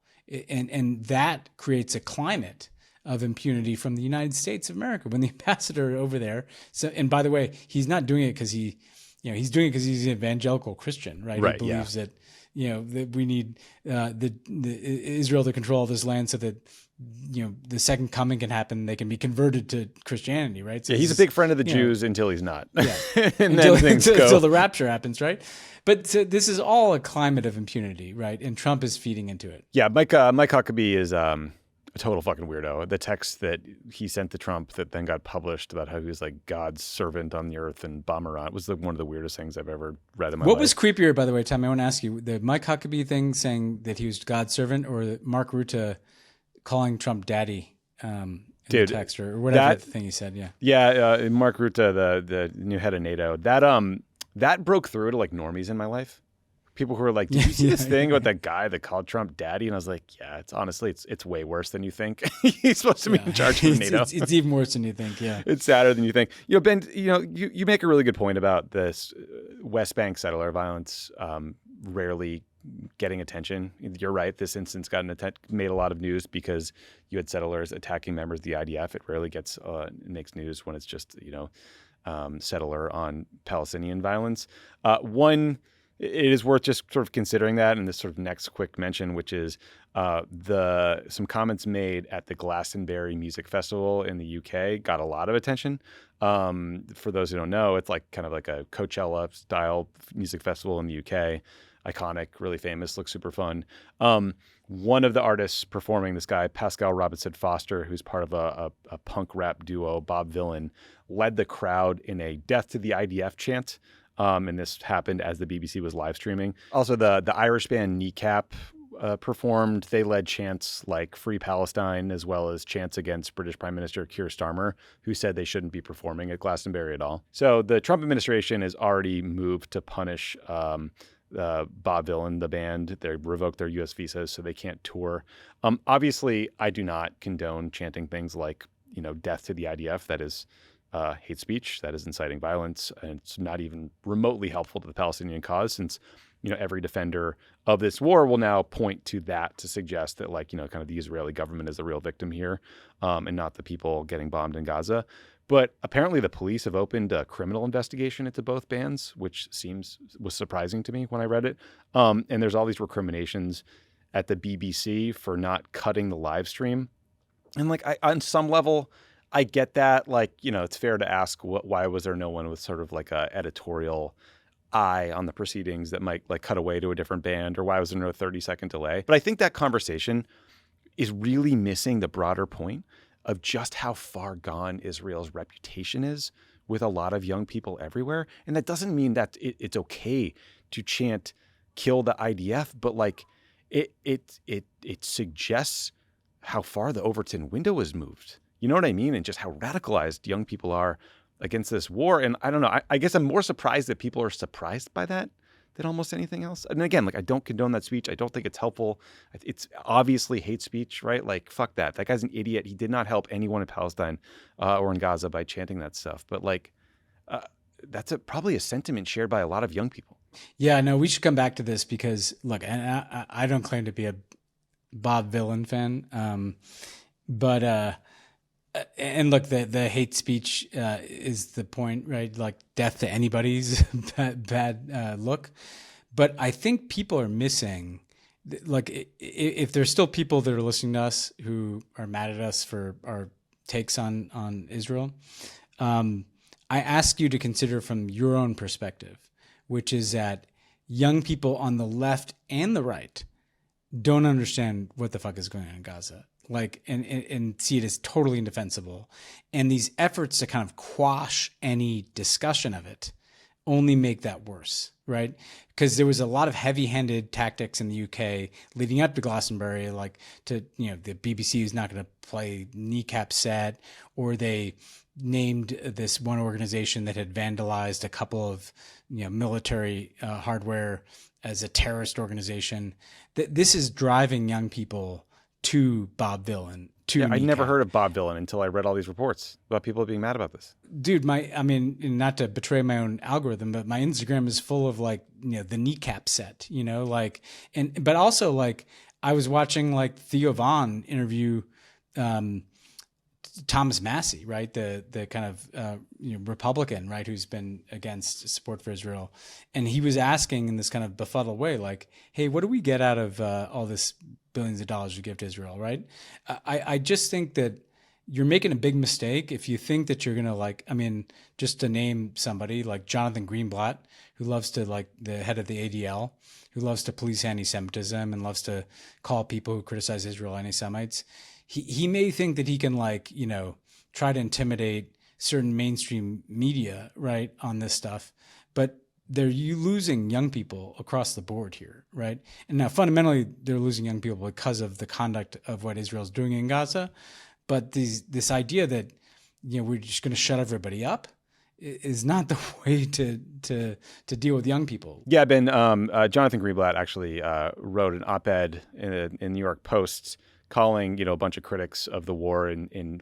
And that creates a climate of impunity from the United States of America when the ambassador over there. So, and by the way, he's not doing it because he's doing it because he's an evangelical Christian, right? Right. He believes that, that we need the Israel to control this land so that the second coming can happen. They can be converted to Christianity, right? So yeah, he's a big friend of the Jews until he's not. Yeah, and then things go. Until the rapture happens, right? But so this is all a climate of impunity, right? And Trump is feeding into it. Yeah, Mike Huckabee is a total fucking weirdo. The text that he sent to Trump that then got published about how he was like God's servant on the earth and bomber on was one of the weirdest things I've ever read in my life. What was creepier, by the way, Tom? I want to ask you, the Mike Huckabee thing saying that he was God's servant, or Mark Rutte calling Trump daddy in the text, or whatever the thing he said? Yeah, Mark Rutte, the new head of NATO, that broke through to like normies in my life. People who were like, did you see this thing about that guy that called Trump daddy? And I was like, yeah, it's way worse than you think. He's supposed to be in charge of NATO. It's even worse than you think, yeah. It's sadder than you think. Ben, you make a really good point about this West Bank settler violence rarely getting attention. You're right. This instance made a lot of news because you had settlers attacking members of the IDF. It rarely makes news when it's just, settler on Palestinian violence. It is worth just sort of considering that in this sort of next quick mention, which is some comments made at the Glastonbury Music Festival in the UK got a lot of attention. For those who don't know, it's like kind of like a Coachella style music festival in the UK. Iconic, really famous, looks super fun. One of the artists performing, this guy, Pascal Robinson Foster, who's part of a punk rap duo, Bob Villain, led the crowd in a death to the IDF chant. And this happened as the BBC was live streaming. Also, the Irish band Kneecap performed. They led chants like Free Palestine, as well as chants against British Prime Minister Keir Starmer, who said they shouldn't be performing at Glastonbury at all. So the Trump administration has already moved to punish Bob Villain, the band. They revoked their U.S. visas, so they can't tour. Obviously, I do not condone chanting things like, death to the IDF. That is hate speech, that is inciting violence, and it's not even remotely helpful to the Palestinian cause, since every defender of this war will now point to that to suggest that kind of the Israeli government is the real victim here, and not the people getting bombed in Gaza. But apparently the police have opened a criminal investigation into both bands, which was surprising to me when I read it. And there's all these recriminations at the BBC for not cutting the live stream, and on some level, I get that, it's fair to ask why was there no one with sort of like a editorial eye on the proceedings that might cut away to a different band, or why was there no 30-second delay? But I think that conversation is really missing the broader point of just how far gone Israel's reputation is with a lot of young people everywhere. And that doesn't mean that it's okay to chant kill the IDF, but it suggests how far the Overton window has moved. You know what I mean? And just how radicalized young people are against this war. And I don't know. I guess I'm more surprised that people are surprised by that than almost anything else. And again, like, I don't condone that speech. I don't think it's helpful. It's obviously hate speech, right? Like, fuck that. That guy's an idiot. He did not help anyone in Palestine or in Gaza by chanting that stuff. But like, that's probably a sentiment shared by a lot of young people. Yeah, no, we should come back to this because, look, and I don't claim to be a Bob Dylan fan, but and look, the hate speech is the point, right? Like, death to anybody's bad look. But I think people are missing, like, if there's still people that are listening to us who are mad at us for our takes on Israel, I ask you to consider from your own perspective, which is that young people on the left and the right don't understand what the fuck is going on in Gaza, like, and see it as totally indefensible. And these efforts to kind of quash any discussion of it only make that worse, right? Because there was a lot of heavy-handed tactics in the UK leading up to Glastonbury, like, to, you know, the BBC is not going to play kneecap set, or they named this one organization that had vandalized a couple of, you know, military hardware as a terrorist organization. This is driving young people to Bob Dylan. I never heard of Bob Dylan until I read all these reports about people being mad about this. Dude, I mean, not to betray my own algorithm, but my Instagram is full of, like, you know, the kneecap set, you know, like, but also, like, I was watching, like, Theo Von interview Thomas Massey, right? The kind of Republican, right, who's been against support for Israel, and he was asking in this kind of befuddled way, like, "Hey, what do we get out of all this billions of dollars we give to Israel?" Right? I just think that you're making a big mistake if you think that you're gonna, like, I mean, just to name somebody like Jonathan Greenblatt, who loves to, like, the head of the ADL, who loves to police anti-Semitism and loves to call people who criticize Israel anti-Semites. He may think that he can, like, you know, try to intimidate certain mainstream media, right, on this stuff, but you losing young people across the board here, right? And now fundamentally they're losing young people because of the conduct of what Israel's doing in Gaza, but this idea that, you know, we're just going to shut everybody up is not the way to deal with young people. Yeah, Ben. Jonathan Greenblatt actually wrote an op-ed in New York Post calling, you know, a bunch of critics of the war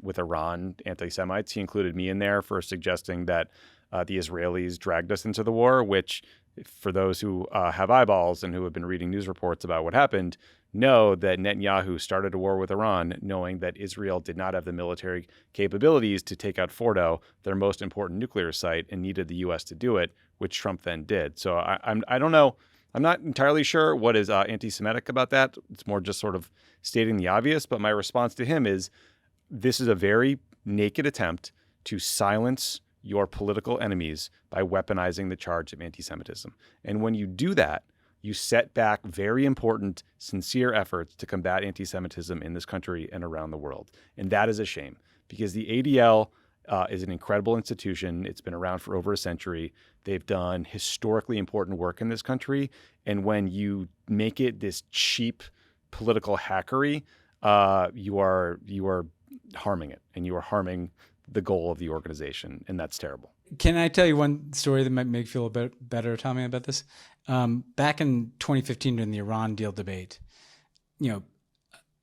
with Iran anti-Semites. He included me in there for suggesting that the Israelis dragged us into the war, which, for those who have eyeballs and who have been reading news reports about what happened, know that Netanyahu started a war with Iran knowing that Israel did not have the military capabilities to take out Fordo, their most important nuclear site, and needed the U.S. to do it, which Trump then did. So I don't know. I'm not entirely sure what is anti-Semitic about that. It's more just sort of stating the obvious. But my response to him is, this is a very naked attempt to silence your political enemies by weaponizing the charge of anti-Semitism. And when you do that, you set back very important, sincere efforts to combat anti-Semitism in this country and around the world. And that is a shame, because the ADL is an incredible institution. It's been around for over a century. They've done historically important work in this country. And when you make it this cheap political hackery, you are harming it, and you are harming the goal of the organization, and that's terrible. Can I tell you one story that might make you feel a bit better, Tommy, about this? Back in 2015 during the Iran deal debate, you know,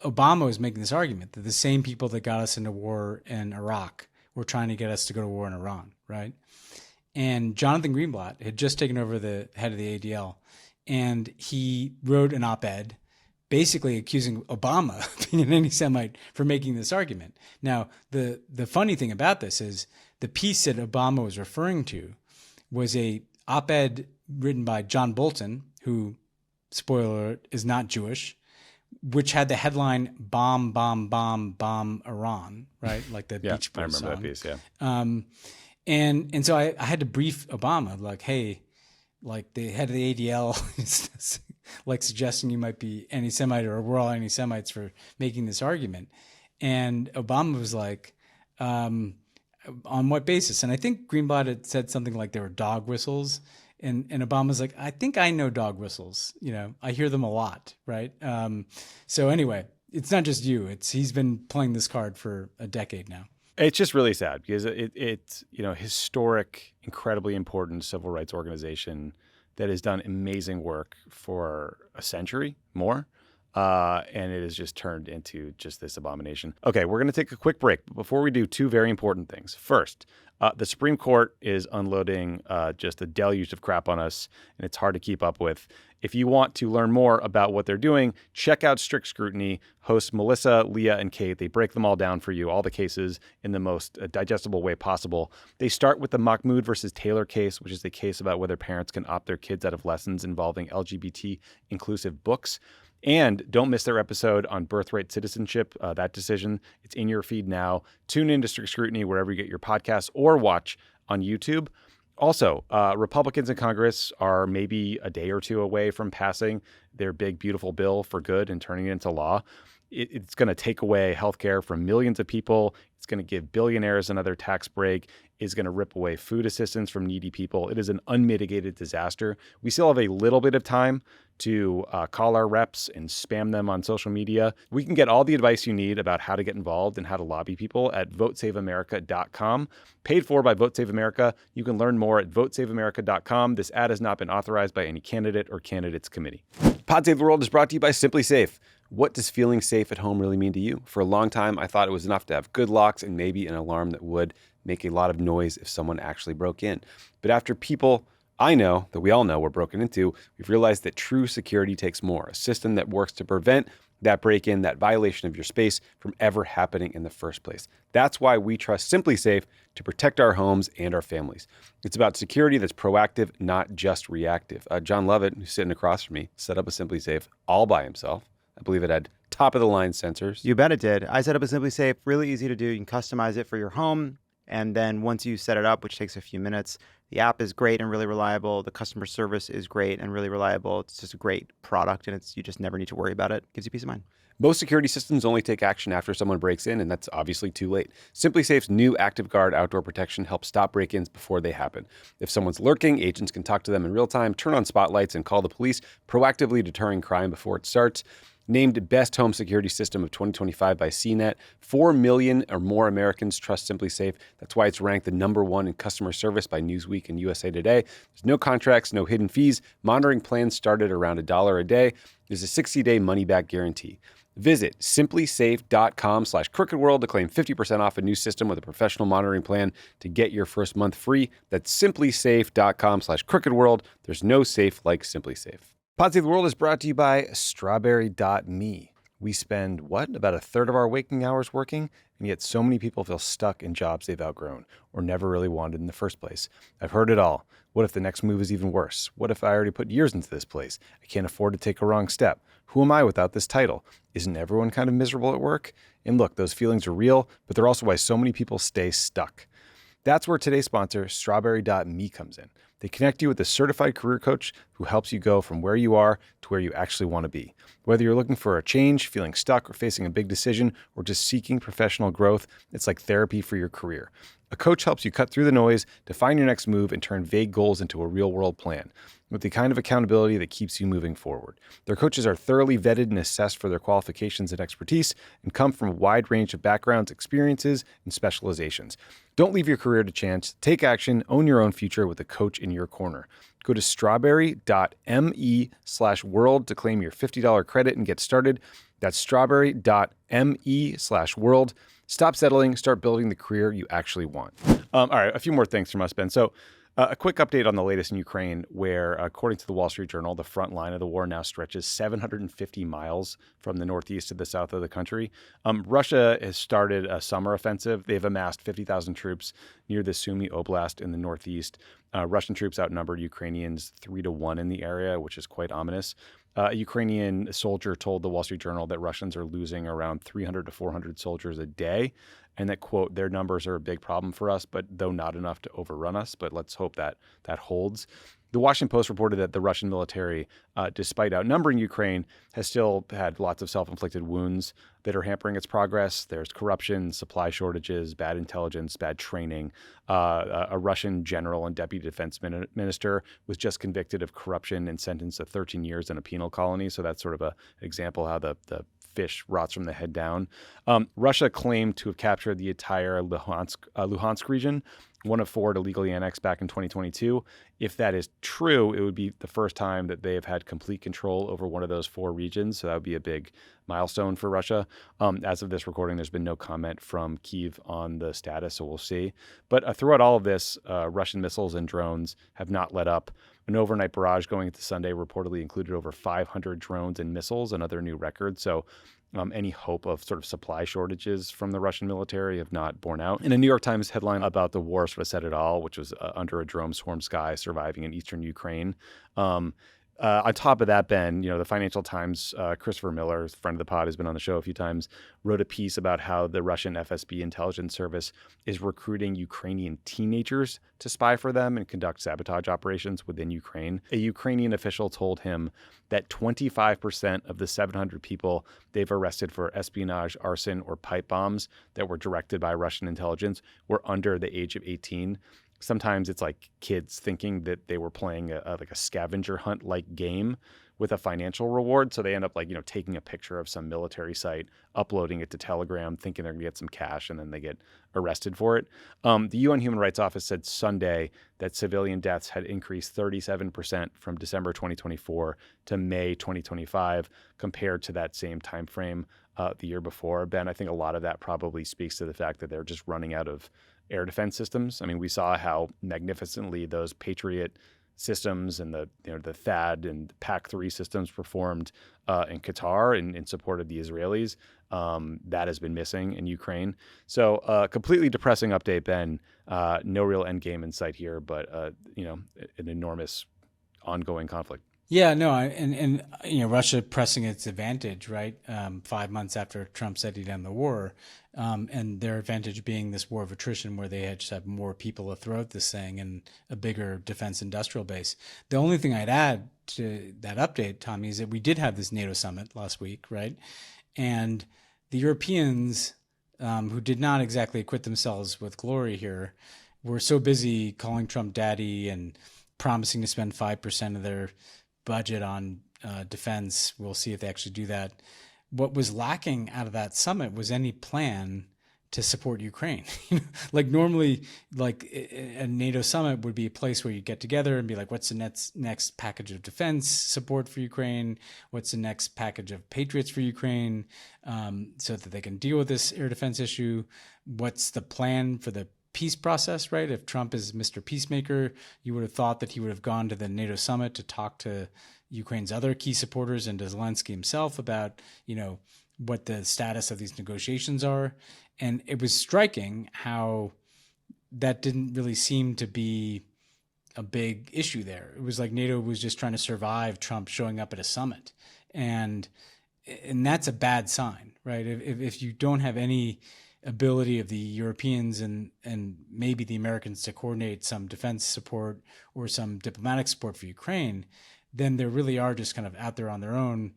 Obama was making this argument that the same people that got us into war in Iraq were trying to get us to go to war in Iran, right? And Jonathan Greenblatt had just taken over the head of the ADL, and he wrote an op-ed basically accusing Obama of being an anti-Semite for making this argument. Now, the funny thing about this is the piece that Obama was referring to was a op-ed written by John Bolton, who, spoiler alert, is not Jewish, which had the headline "Bomb, Bomb, Bomb, Bomb Iran," right? Like the Beach Boys song. I remember that piece, yeah. And so I had to brief Obama, like, hey, like, the head of the ADL is like suggesting you might be anti-Semite, or we're all anti-Semites for making this argument. And Obama was like, on what basis? And I think Greenblatt had said something like there were dog whistles And Obama's like, I think I know dog whistles. I hear them a lot, right? So anyway, it's not just you. He's been playing this card for a decade now. It's just really sad because it's historic, incredibly important civil rights organization that has done amazing work for a century more. And it has just turned into just this abomination. Okay, we're going to take a quick break. But before we do, two very important things. First, the Supreme Court is unloading just a deluge of crap on us, and it's hard to keep up with. If you want to learn more about what they're doing, check out Strict Scrutiny. Hosts Melissa, Leah, and Kate. They break them all down for you, all the cases in the most digestible way possible. They start with the Mahmoud versus Taylor case, which is a case about whether parents can opt their kids out of lessons involving LGBT inclusive books. And don't miss their episode on birthright citizenship, that decision. It's in your feed now. Tune in to Strict Scrutiny wherever you get your podcasts or watch on YouTube. Also, Republicans in Congress are maybe a day or two away from passing their big, beautiful bill for good and turning it into law. It's going to take away healthcare from millions of people. It's going to give billionaires another tax break. It's going to rip away food assistance from needy people. It is an unmitigated disaster. We still have a little bit of time to call our reps and spam them on social media. We can get all the advice you need about how to get involved and how to lobby people at votesaveamerica.com. Paid for by Vote Save America. You can learn more at votesaveamerica.com. This ad has not been authorized by any candidate or candidates committee. Pod Save the World is brought to you by Simply Safe. What does feeling safe at home really mean to you? For a long time, I thought it was enough to have good locks and maybe an alarm that would make a lot of noise if someone actually broke in. But after people I know, that we all know, were broken into, we've realized that true security takes more. A system that works to prevent that break-in, that violation of your space from ever happening in the first place. That's why we trust Simply Safe to protect our homes and our families. It's about security that's proactive, not just reactive. John Lovett, who's sitting across from me, set up a Simply Safe all by himself. I believe it had top-of-the-line sensors. You bet it did. I set up a Simply Safe, really easy to do. You can customize it for your home. And then once you set it up, which takes a few minutes, the app is great and really reliable. The customer service is great and really reliable. It's just a great product, and you just never need to worry about it. Gives you peace of mind. Most security systems only take action after someone breaks in, and that's obviously too late. Simply Safe's new Active Guard outdoor protection helps stop break-ins before they happen. If someone's lurking, agents can talk to them in real time, turn on spotlights, and call the police, proactively deterring crime before it starts. Named Best Home Security System of 2025 by CNET, 4 million or more Americans trust Simply Safe. That's why it's ranked the #1 in customer service by Newsweek and USA Today. There's no contracts, no hidden fees. Monitoring plans start at around $1 a day. There's a 60-day money-back guarantee. Visit simplysafe.com/crookedworld to claim 50% off a new system with a professional monitoring plan to get your first month free. That's simplysafe.com/crookedworld. There's no safe like Simply Safe. Pod Save the World is brought to you by strawberry.me. We spend, about a third of our waking hours working, and yet so many people feel stuck in jobs they've outgrown or never really wanted in the first place. I've heard it all. What if the next move is even worse? What if I already put years into this place? I can't afford to take a wrong step. Who am I without this title? Isn't everyone kind of miserable at work? And look, those feelings are real, but they're also why so many people stay stuck. That's where today's sponsor, strawberry.me, comes in. They connect you with a certified career coach who helps you go from where you are to where you actually want to be. Whether you're looking for a change, feeling stuck, or facing a big decision, or just seeking professional growth, it's like therapy for your career. A coach helps you cut through the noise, define your next move, and turn vague goals into a real-world plan, with the kind of accountability that keeps you moving forward. Their coaches are thoroughly vetted and assessed for their qualifications and expertise and come from a wide range of backgrounds, experiences, and specializations. Don't leave your career to chance. Take action. Own your own future with a coach in your corner. Go to strawberry.me/world to claim your $50 credit and get started. That's strawberry.me/world. Stop settling. Start building the career you actually want. All right, a few more things from us, Ben. So a quick update on the latest in Ukraine, where, according to the Wall Street Journal, the front line of the war now stretches 750 miles from the northeast to the south of the country. Russia has started a summer offensive. They've amassed 50,000 troops near the Sumy Oblast in the northeast. Russian troops outnumbered Ukrainians 3-1 in the area, which is quite ominous. A Ukrainian soldier told the Wall Street Journal that Russians are losing around 300 to 400 soldiers a day. and that, quote, their numbers are a big problem for us, but though not enough to overrun us. But let's hope that that holds. The Washington Post reported that the Russian military, despite outnumbering Ukraine, has still had lots of self-inflicted wounds that are hampering its progress. There's corruption, supply shortages, bad intelligence, bad training. A Russian general and deputy defense minister was just convicted of corruption and sentenced to 13 years in a penal colony. So that's sort of an example how the fish rots from the head down. Russia claimed to have captured the entire Luhansk region, one of 4 illegally annexed back in 2022. If that is true, it would be the first time that they have had complete control over one of those 4 regions. So that would be a big milestone for Russia. As of this recording, there's been no comment from Kyiv on the status, so we'll see. But throughout all of this, Russian missiles and drones have not let up. An overnight barrage going into Sunday reportedly included over 500 drones and missiles, another new record. So any hope of sort of supply shortages from the Russian military have not borne out. In a New York Times headline about the war sort of said it all, which was under a drone-swarmed sky surviving in eastern Ukraine. On top of that, Ben, the Financial Times, Christopher Miller, friend of the pod, has been on the show a few times, wrote a piece about how the Russian FSB intelligence service is recruiting Ukrainian teenagers to spy for them and conduct sabotage operations within Ukraine. A Ukrainian official told him that 25% of the 700 people they've arrested for espionage, arson, or pipe bombs that were directed by Russian intelligence were under the age of 18. Sometimes it's like kids thinking that they were playing a scavenger hunt like game with a financial reward. So they end up taking a picture of some military site, uploading it to Telegram, thinking they're going to get some cash, and then they get arrested for it. The UN Human Rights Office said Sunday that civilian deaths had increased 37% from December 2024 to May 2025 compared to that same time frame the year before. Ben, I think a lot of that probably speaks to the fact that they're just running out of air defense systems. I mean, we saw how magnificently those Patriot systems and the THAAD and PAC-3 systems performed in Qatar in support of the Israelis. That has been missing in Ukraine. So completely depressing update, Ben. No real end game in sight here, but an enormous ongoing conflict. Yeah, no, and Russia pressing its advantage, right? 5 months after Trump said he'd end the war, and their advantage being this war of attrition, where they had just have more people throughout this thing and a bigger defense industrial base. The only thing I'd add to that update, Tommy, is that we did have this NATO summit last week, right? And the Europeans, who did not exactly acquit themselves with glory here, were so busy calling Trump daddy and promising to spend 5% of their budget on defense. We'll see if they actually do that. What was lacking out of that summit was any plan to support Ukraine. Like normally, like a NATO summit would be a place where you get together and be like, what's the next package of defense support for Ukraine? What's the next package of Patriots for Ukraine, so that they can deal with this air defense issue? What's the plan for the peace process, right? If Trump is Mr. Peacemaker, you would have thought that he would have gone to the NATO summit to talk to Ukraine's other key supporters and to Zelensky himself about, what the status of these negotiations are. And it was striking how that didn't really seem to be a big issue there. It was like NATO was just trying to survive Trump showing up at a summit. And that's a bad sign, right? If you don't have any ability of the Europeans and maybe the Americans to coordinate some defense support or some diplomatic support for Ukraine, then they really are just kind of out there on their own,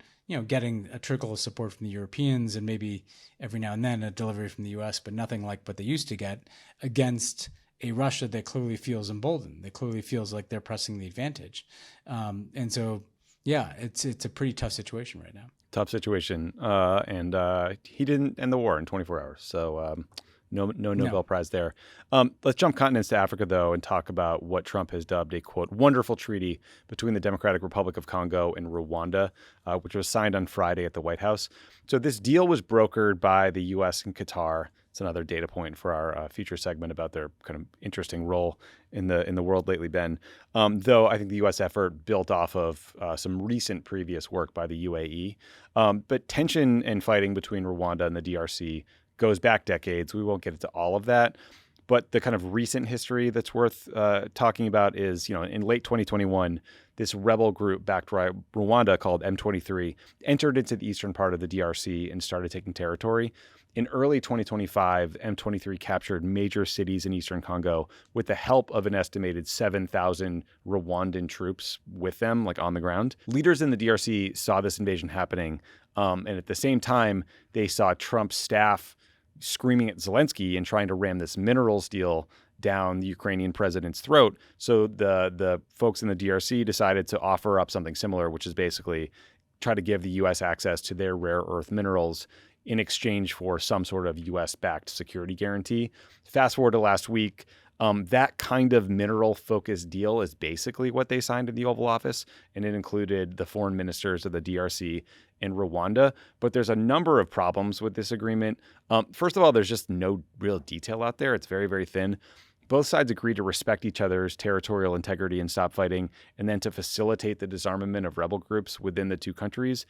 getting a trickle of support from the Europeans and maybe every now and then a delivery from the US, but nothing like what they used to get against a Russia that clearly feels emboldened. That clearly feels like they're pressing the advantage. And so, yeah, it's a pretty tough situation right now. Tough situation. And he didn't end the war in 24 hours. So no Nobel Prize there. Let's jump continents to Africa, though, and talk about what Trump has dubbed a, quote, wonderful treaty between the Democratic Republic of Congo and Rwanda, which was signed on Friday at the White House. So this deal was brokered by the U.S. and Qatar. It's another data point for our future segment about their kind of interesting role in the world lately, Ben. Though I think the U.S. effort built off of some recent previous work by the UAE. But tension and fighting between Rwanda and the DRC goes back decades. We won't get into all of that. But the kind of recent history that's worth talking about is, in late 2021, this rebel group backed by Rwanda called M23 entered into the eastern part of the DRC and started taking territory. In early 2025, M23 captured major cities in eastern Congo with the help of an estimated 7,000 Rwandan troops with them, like on the ground. Leaders in the DRC saw this invasion happening, and at the same time, they saw Trump's staff screaming at Zelensky and trying to ram this minerals deal down the Ukrainian president's throat. So the folks in the DRC decided to offer up something similar, which is basically try to give the U.S. access to their rare earth minerals in exchange for some sort of U.S.-backed security guarantee. Fast forward to last week, that kind of mineral-focused deal is basically what they signed in the Oval Office, and it included the foreign ministers of the DRC and Rwanda. But there's a number of problems with this agreement. First of all, there's just no real detail out there. It's very, very thin. Both sides agreed to respect each other's territorial integrity and stop fighting, and then to facilitate the disarmament of rebel groups within the two countries.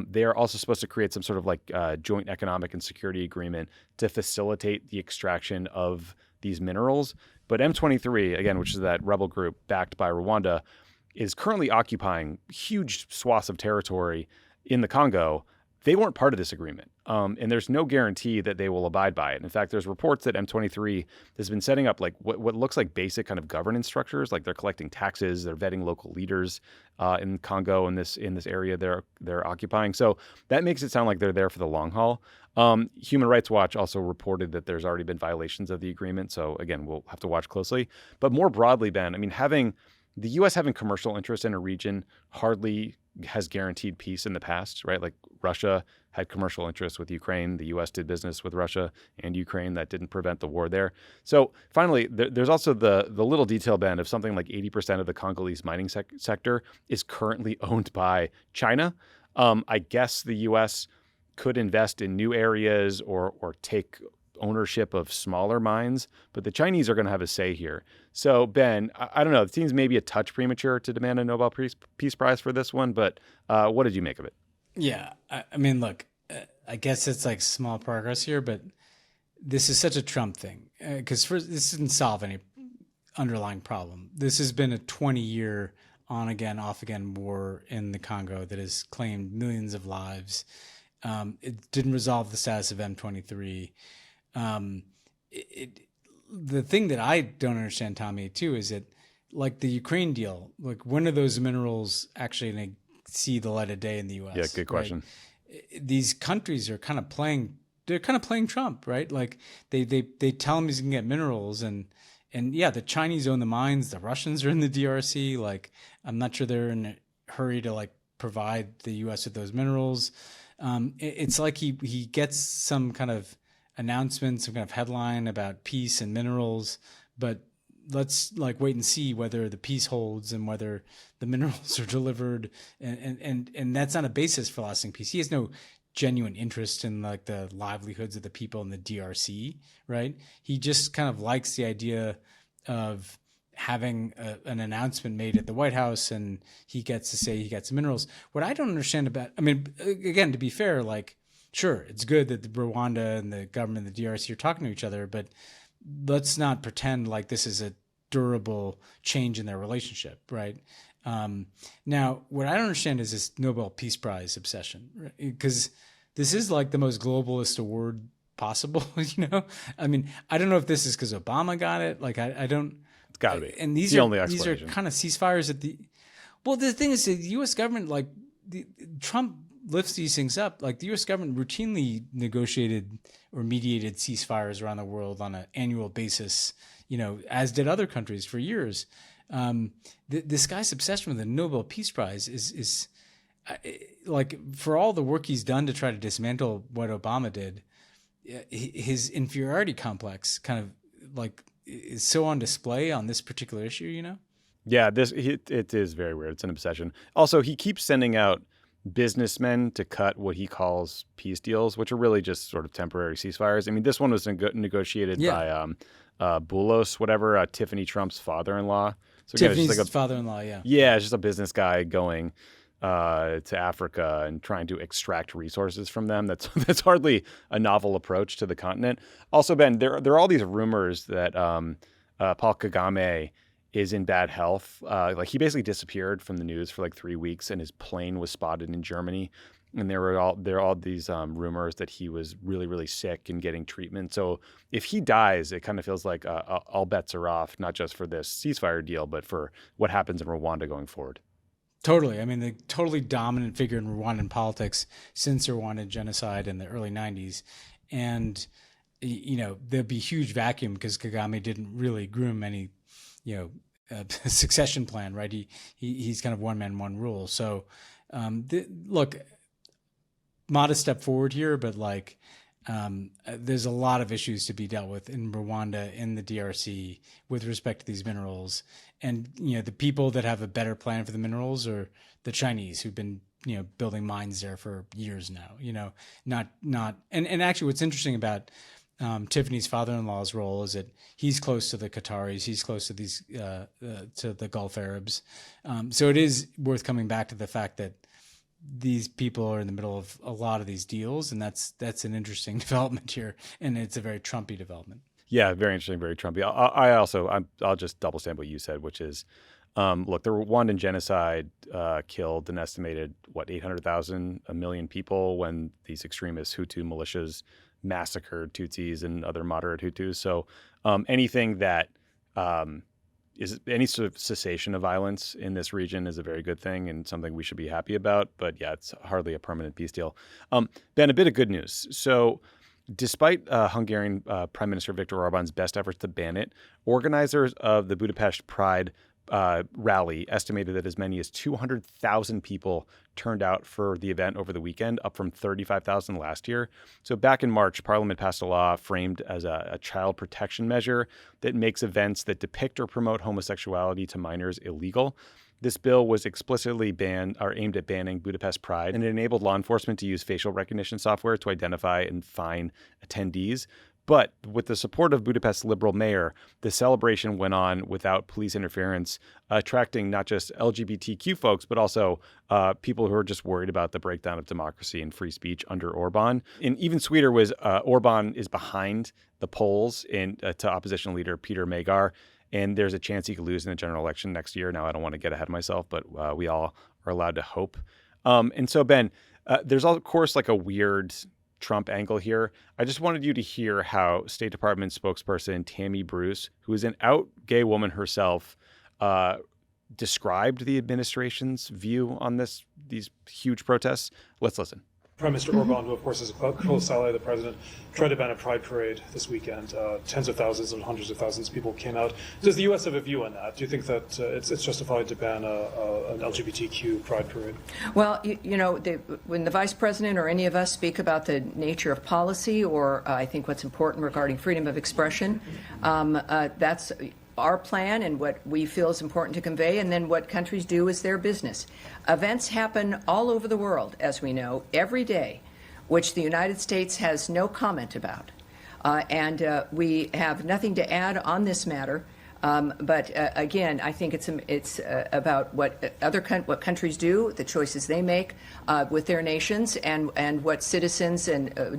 They are also supposed to create some sort of like joint economic and security agreement to facilitate the extraction of these minerals. But M23, again, which is that rebel group backed by Rwanda, is currently occupying huge swaths of territory in the Congo. They weren't part of this agreement, and there's no guarantee that they will abide by it. In fact, there's reports that M23 has been setting up like what looks like basic kind of governance structures, like they're collecting taxes, they're vetting local leaders in Congo in this area they're occupying. So that makes it sound like they're there for the long haul. Human Rights Watch also reported that there's already been violations of the agreement. So again, we'll have to watch closely. But more broadly, Ben, I mean, the U.S. having commercial interest in a region hardly has guaranteed peace in the past, right? Like Russia had commercial interests with Ukraine. The U.S. did business with Russia and Ukraine. That didn't prevent the war there. So finally, there's also the little detail, Ben, of something like 80% of the Congolese mining sector is currently owned by China. I guess the U.S. could invest in new areas or take ownership of smaller mines, but the Chinese are going to have a say here. So, Ben, I don't know. It seems maybe a touch premature to demand a Nobel Peace Prize for this one, but what did you make of it? Yeah, I mean, look, I guess it's like small progress here, but this is such a Trump thing because this didn't solve any underlying problem. This has been a 20-year on-again, off-again war in the Congo that has claimed millions of lives. It didn't resolve the status of M23. The thing that I don't understand, Tommy, too, is that like the Ukraine deal, like when are those minerals actually going to see the light of day in the U.S.? Yeah, good question. Right? These countries are kind of playing Trump, right? Like they tell him he's going to get minerals and yeah, the Chinese own the mines, the Russians are in the DRC. Like I'm not sure they're in a hurry to like provide the U.S. with those minerals. It's like he gets some kind of announcement, some kind of headline about peace and minerals, but let's like wait and see whether the peace holds and whether the minerals are delivered. And that's not a basis for lasting peace. He has no genuine interest in like the livelihoods of the people in the DRC, right? He just kind of likes the idea of having an announcement made at the White House and he gets to say he gets minerals. What I don't understand about, I mean, again, to be fair, like, sure, it's good that the Rwanda and the government and the DRC are talking to each other, but let's not pretend like this is a durable change in their relationship, right? Now, what I don't understand is this Nobel Peace Prize obsession, right? Because this is like the most globalist award possible, you know? I mean, I don't know if this is because Obama got it. Like, I don't. It's got to be. And these are kind of ceasefires at the. Well, the thing is, the U.S. government, like, Trump lifts these things up. Like the U.S. government routinely negotiated or mediated ceasefires around the world on an annual basis, you know, as did other countries for years. This guy's obsession with the Nobel Peace Prize is like, for all the work he's done to try to dismantle what Obama did, his inferiority complex kind of like is so on display on this particular issue, you know? Yeah, it is very weird. It's an obsession. Also, he keeps sending out businessmen to cut what he calls peace deals, which are really just sort of temporary ceasefires. I mean, this one was negotiated by Boulos, whatever, Tiffany Trump's father-in-law. So Tiffany's again, like father-in-law, yeah. Yeah, it's just a business guy going to Africa and trying to extract resources from them. That's hardly a novel approach to the continent. Also, Ben, there are all these rumors that Paul Kagame is in bad health. Like he basically disappeared from the news for like 3 weeks and his plane was spotted in Germany. and there are all these rumors that he was really, really sick and getting treatment. So if he dies, it kind of feels like all bets are off, not just for this ceasefire deal, but for what happens in Rwanda going forward. Totally. I mean, the totally dominant figure in Rwandan politics since the Rwandan genocide in the early 90s. And, there'd be a huge vacuum because Kagame didn't really groom any, succession plan, right? He's kind of one man, one rule. So, look, modest step forward here, but there's a lot of issues to be dealt with in Rwanda, in the DRC, with respect to these minerals. And, the people that have a better plan for the minerals are the Chinese, who've been, building mines there for years now, and actually what's interesting about Tiffany's father-in-law's role is that he's close to the Qataris, he's close to these, to the Gulf Arabs. So it is worth coming back to the fact that these people are in the middle of a lot of these deals, and that's an interesting development here, and it's a very Trumpy development. Yeah, very interesting, very Trumpy. I'll just double stamp what you said, which is, look, the Rwandan genocide killed an estimated 800,000, 1 million people when these extremist Hutu militias massacred Tutsis and other moderate Hutus. So anything that is any sort of cessation of violence in this region is a very good thing and something we should be happy about. But yeah, it's hardly a permanent peace deal. Ben, a bit of good news. So despite Hungarian Prime Minister Viktor Orban's best efforts to ban it, organizers of the Budapest Pride rally estimated that as many as 200,000 people turned out for the event over the weekend, up from 35,000 last year. So back in March, Parliament passed a law framed as a child protection measure that makes events that depict or promote homosexuality to minors illegal. This bill was explicitly aimed at banning Budapest Pride, and it enabled law enforcement to use facial recognition software to identify and fine attendees. But with the support of Budapest's liberal mayor, the celebration went on without police interference, attracting not just LGBTQ folks, but also people who are just worried about the breakdown of democracy and free speech under Orban. And even sweeter was Orban is behind the polls to opposition leader Peter Magyar, and there's a chance he could lose in the general election next year. Now, I don't want to get ahead of myself, but we all are allowed to hope. And so, Ben, there's, of course, a weird Trump angle here. I just wanted you to hear how State Department spokesperson Tammy Bruce, who is an out gay woman herself, described the administration's view on these huge protests. Let's listen. Prime Minister Orban, who of course is a close ally of the president, tried to ban a pride parade this weekend. Tens of thousands and hundreds of thousands of people came out. Does the U.S. have a view on that? Do you think that it's justified to ban an LGBTQ pride parade? Well, when the vice president or any of us speak about the nature of policy, or I think what's important regarding freedom of expression, that's our plan and what we feel is important to convey, and then what countries do is their business. Events happen all over the world, as we know, every day, which the United States has no comment about. And we have nothing to add on this matter. But again, I think it's about what countries do, the choices they make with their nations, and what citizens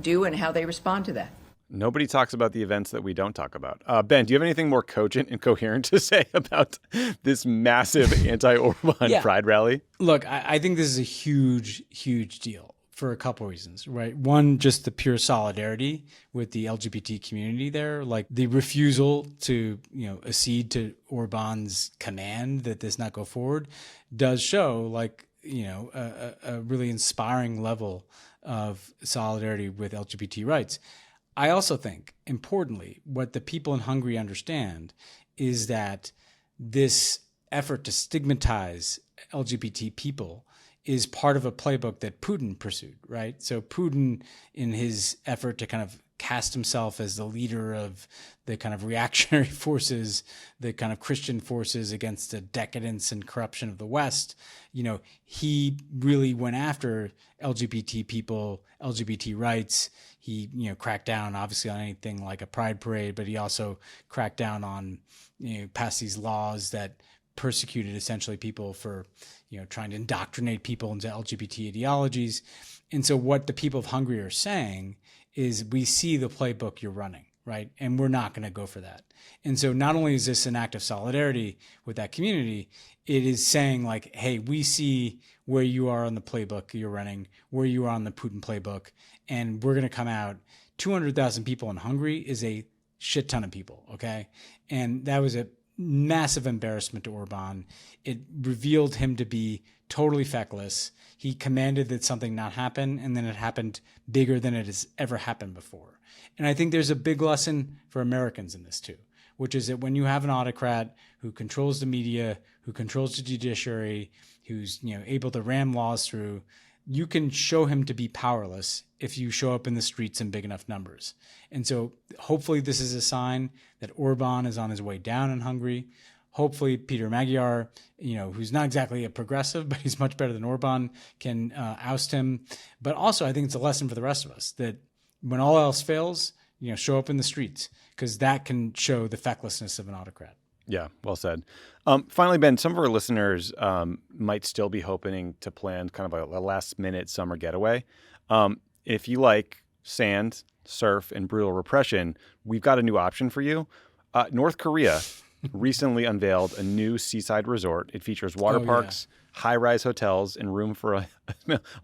do and how they respond to that. Nobody talks about the events that we don't talk about. Ben, do you have anything more cogent and coherent to say about this massive anti-Orban Pride rally? Look, I think this is a huge, huge deal for a couple reasons, right? One, just the pure solidarity with the LGBT community there, the refusal to, accede to Orban's command that this not go forward does show a really inspiring level of solidarity with LGBT rights. I also think, importantly, what the people in Hungary understand is that this effort to stigmatize LGBT people is part of a playbook that Putin pursued, right? So Putin, in his effort to kind of cast himself as the leader of the kind of reactionary forces, the kind of Christian forces against the decadence and corruption of the West, he really went after LGBT people, LGBT rights. He, cracked down obviously on anything like a pride parade, but he also cracked down on, passed these laws that persecuted essentially people for, trying to indoctrinate people into LGBT ideologies. And so what the people of Hungary are saying is, we see the playbook you're running, right? And we're not going to go for that. And so not only is this an act of solidarity with that community, it is saying like, hey, we see where you are on the playbook you're running, where you are on the Putin playbook, and we're going to come out. 200,000 people in Hungary is a shit ton of people, okay? And that was a massive embarrassment to Orban. It revealed him to be totally feckless. He commanded that something not happen, and then it happened bigger than it has ever happened before. And I think there's a big lesson for Americans in this too, which is that when you have an autocrat who controls the media, who controls the judiciary, who's able to ram laws through, you can show him to be powerless if you show up in the streets in big enough numbers. And so hopefully this is a sign that Orban is on his way down in Hungary. Hopefully Peter Magyar, who's not exactly a progressive, but he's much better than Orban, can oust him. But also I think it's a lesson for the rest of us that when all else fails, show up in the streets, because that can show the fecklessness of an autocrat. Yeah, well said. Finally, Ben, some of our listeners might still be hoping to plan kind of a last-minute summer getaway. If you like sand, surf, and brutal repression, we've got a new option for you. North Korea recently unveiled a new seaside resort. It features water parks, high-rise hotels, and room for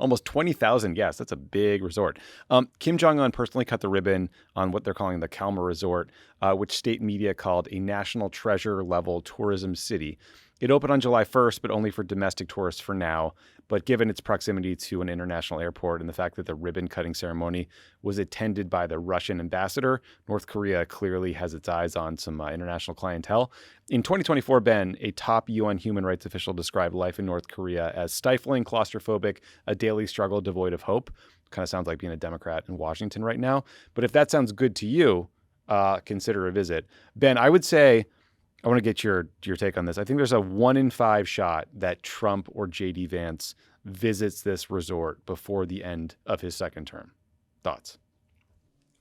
almost 20,000 guests. That's a big resort. Kim Jong-un personally cut the ribbon on what they're calling the Kalma Resort, which state media called a national treasure-level tourism city. It opened on July 1st, but only for domestic tourists for now. But given its proximity to an international airport and the fact that the ribbon-cutting ceremony was attended by the Russian ambassador, North Korea clearly has its eyes on some international clientele. In 2024, Ben, a top UN human rights official described life in North Korea as stifling, claustrophobic, a daily struggle devoid of hope. Kind of sounds like being a Democrat in Washington right now. But if that sounds good to you, consider a visit. Ben, I would say, I want to get your take on this. I think there's a 1 in 5 shot that Trump or J.D. Vance visits this resort before the end of his second term. Thoughts?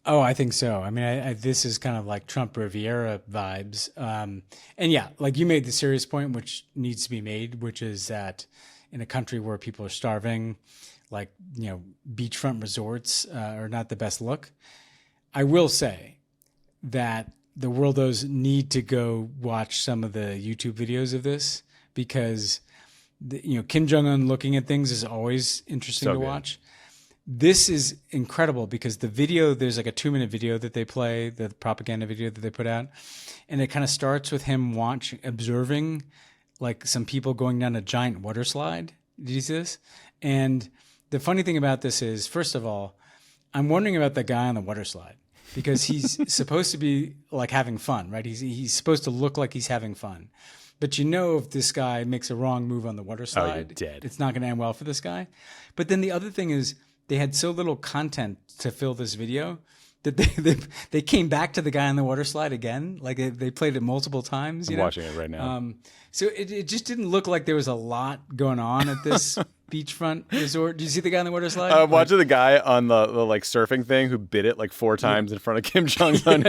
Oh, I think so. I mean, this is kind of like Trump Riviera vibes. And yeah, like you made the serious point, which needs to be made, which is that in a country where people are starving, like, beachfront resorts are not the best look. I will say that the worldos need to go watch some of the YouTube videos of this, because Kim Jong-un looking at things is always interesting to watch. This is incredible because the video, there's like a 2-minute video that they play, the propaganda video that they put out, and it kind of starts with him observing like some people going down a giant water slide. Did you see this? And the funny thing about this is, first of all, I'm wondering about the guy on the water slide, because he's supposed to be like having fun, right? He's supposed to look like he's having fun. But if this guy makes a wrong move on the water slide, you're dead. It's not going to end well for this guy. But then the other thing is they had so little content to fill this video that they came back to the guy on the water slide again. Like they played it multiple times. I'm watching it right now. So it just didn't look like there was a lot going on at this beachfront resort. Did you see the guy on the water slide? I'm watching the guy on the like surfing thing who bit it like 4 times in front of Kim Jong-un.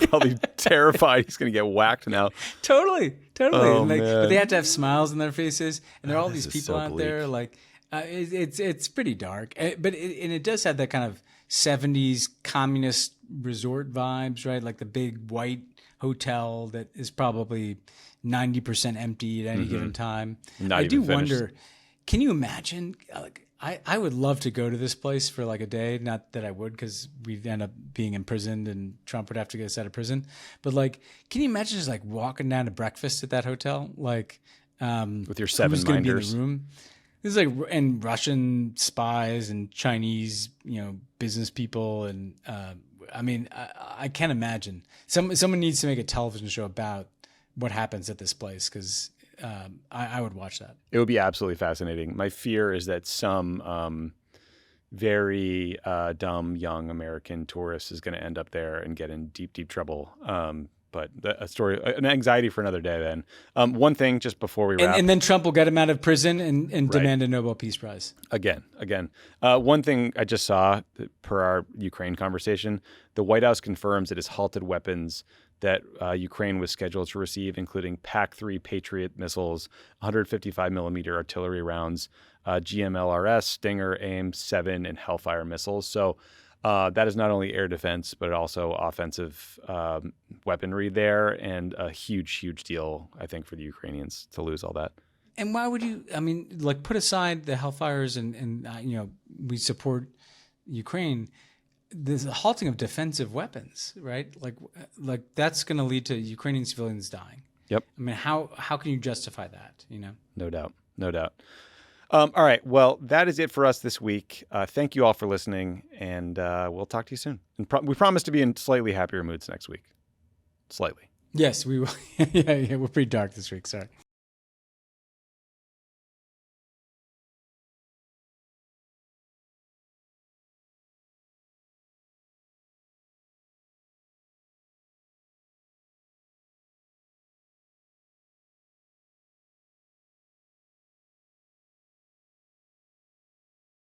Probably terrified he's going to get whacked now. Totally. Oh, But they have to have smiles on their faces, and there are all these people so out bleak. there. Like it's pretty dark, but it does have that kind of 70s communist resort vibes, right? Like the big white hotel that is probably 90% empty at any given time. Not I even do finished. wonder, can you imagine? Like, I would love to go to this place for like a day. Not that I would, because we'd end up being imprisoned and Trump would have to get us out of prison. But like, can you imagine just like walking down to breakfast at that hotel? Like, With your 7 who's gonna be in minders. the room? This is like, and Russian spies and Chinese, business people. And I mean, I can't imagine. Someone needs to make a television show about what happens at this place, because I would watch that. It would be absolutely fascinating. My fear is that some very dumb young American tourist is going to end up there and get in deep, deep trouble. But an anxiety for another day then. One thing just before we wrap. And then Trump will get him out of prison and demand a Nobel Peace Prize. Again. One thing I just saw per our Ukraine conversation, the White House confirms it has halted weapons that Ukraine was scheduled to receive, including PAC-3 Patriot missiles, 155 millimeter artillery rounds, GMLRS, Stinger, AIM-7, and Hellfire missiles. So That is not only air defense, but also offensive weaponry there, and a huge deal, I think, for the Ukrainians to lose all that. And why would you? I mean, like, put aside the hellfires and we support Ukraine. There's a halting of defensive weapons, right? Like that's going to lead to Ukrainian civilians dying. Yep. I mean, how can you justify that? No doubt. All right. Well, that is it for us this week. Thank you all for listening, and we'll talk to you soon. And we promise to be in slightly happier moods next week. Slightly. Yes, we will. Yeah, we're pretty dark this week. Sorry.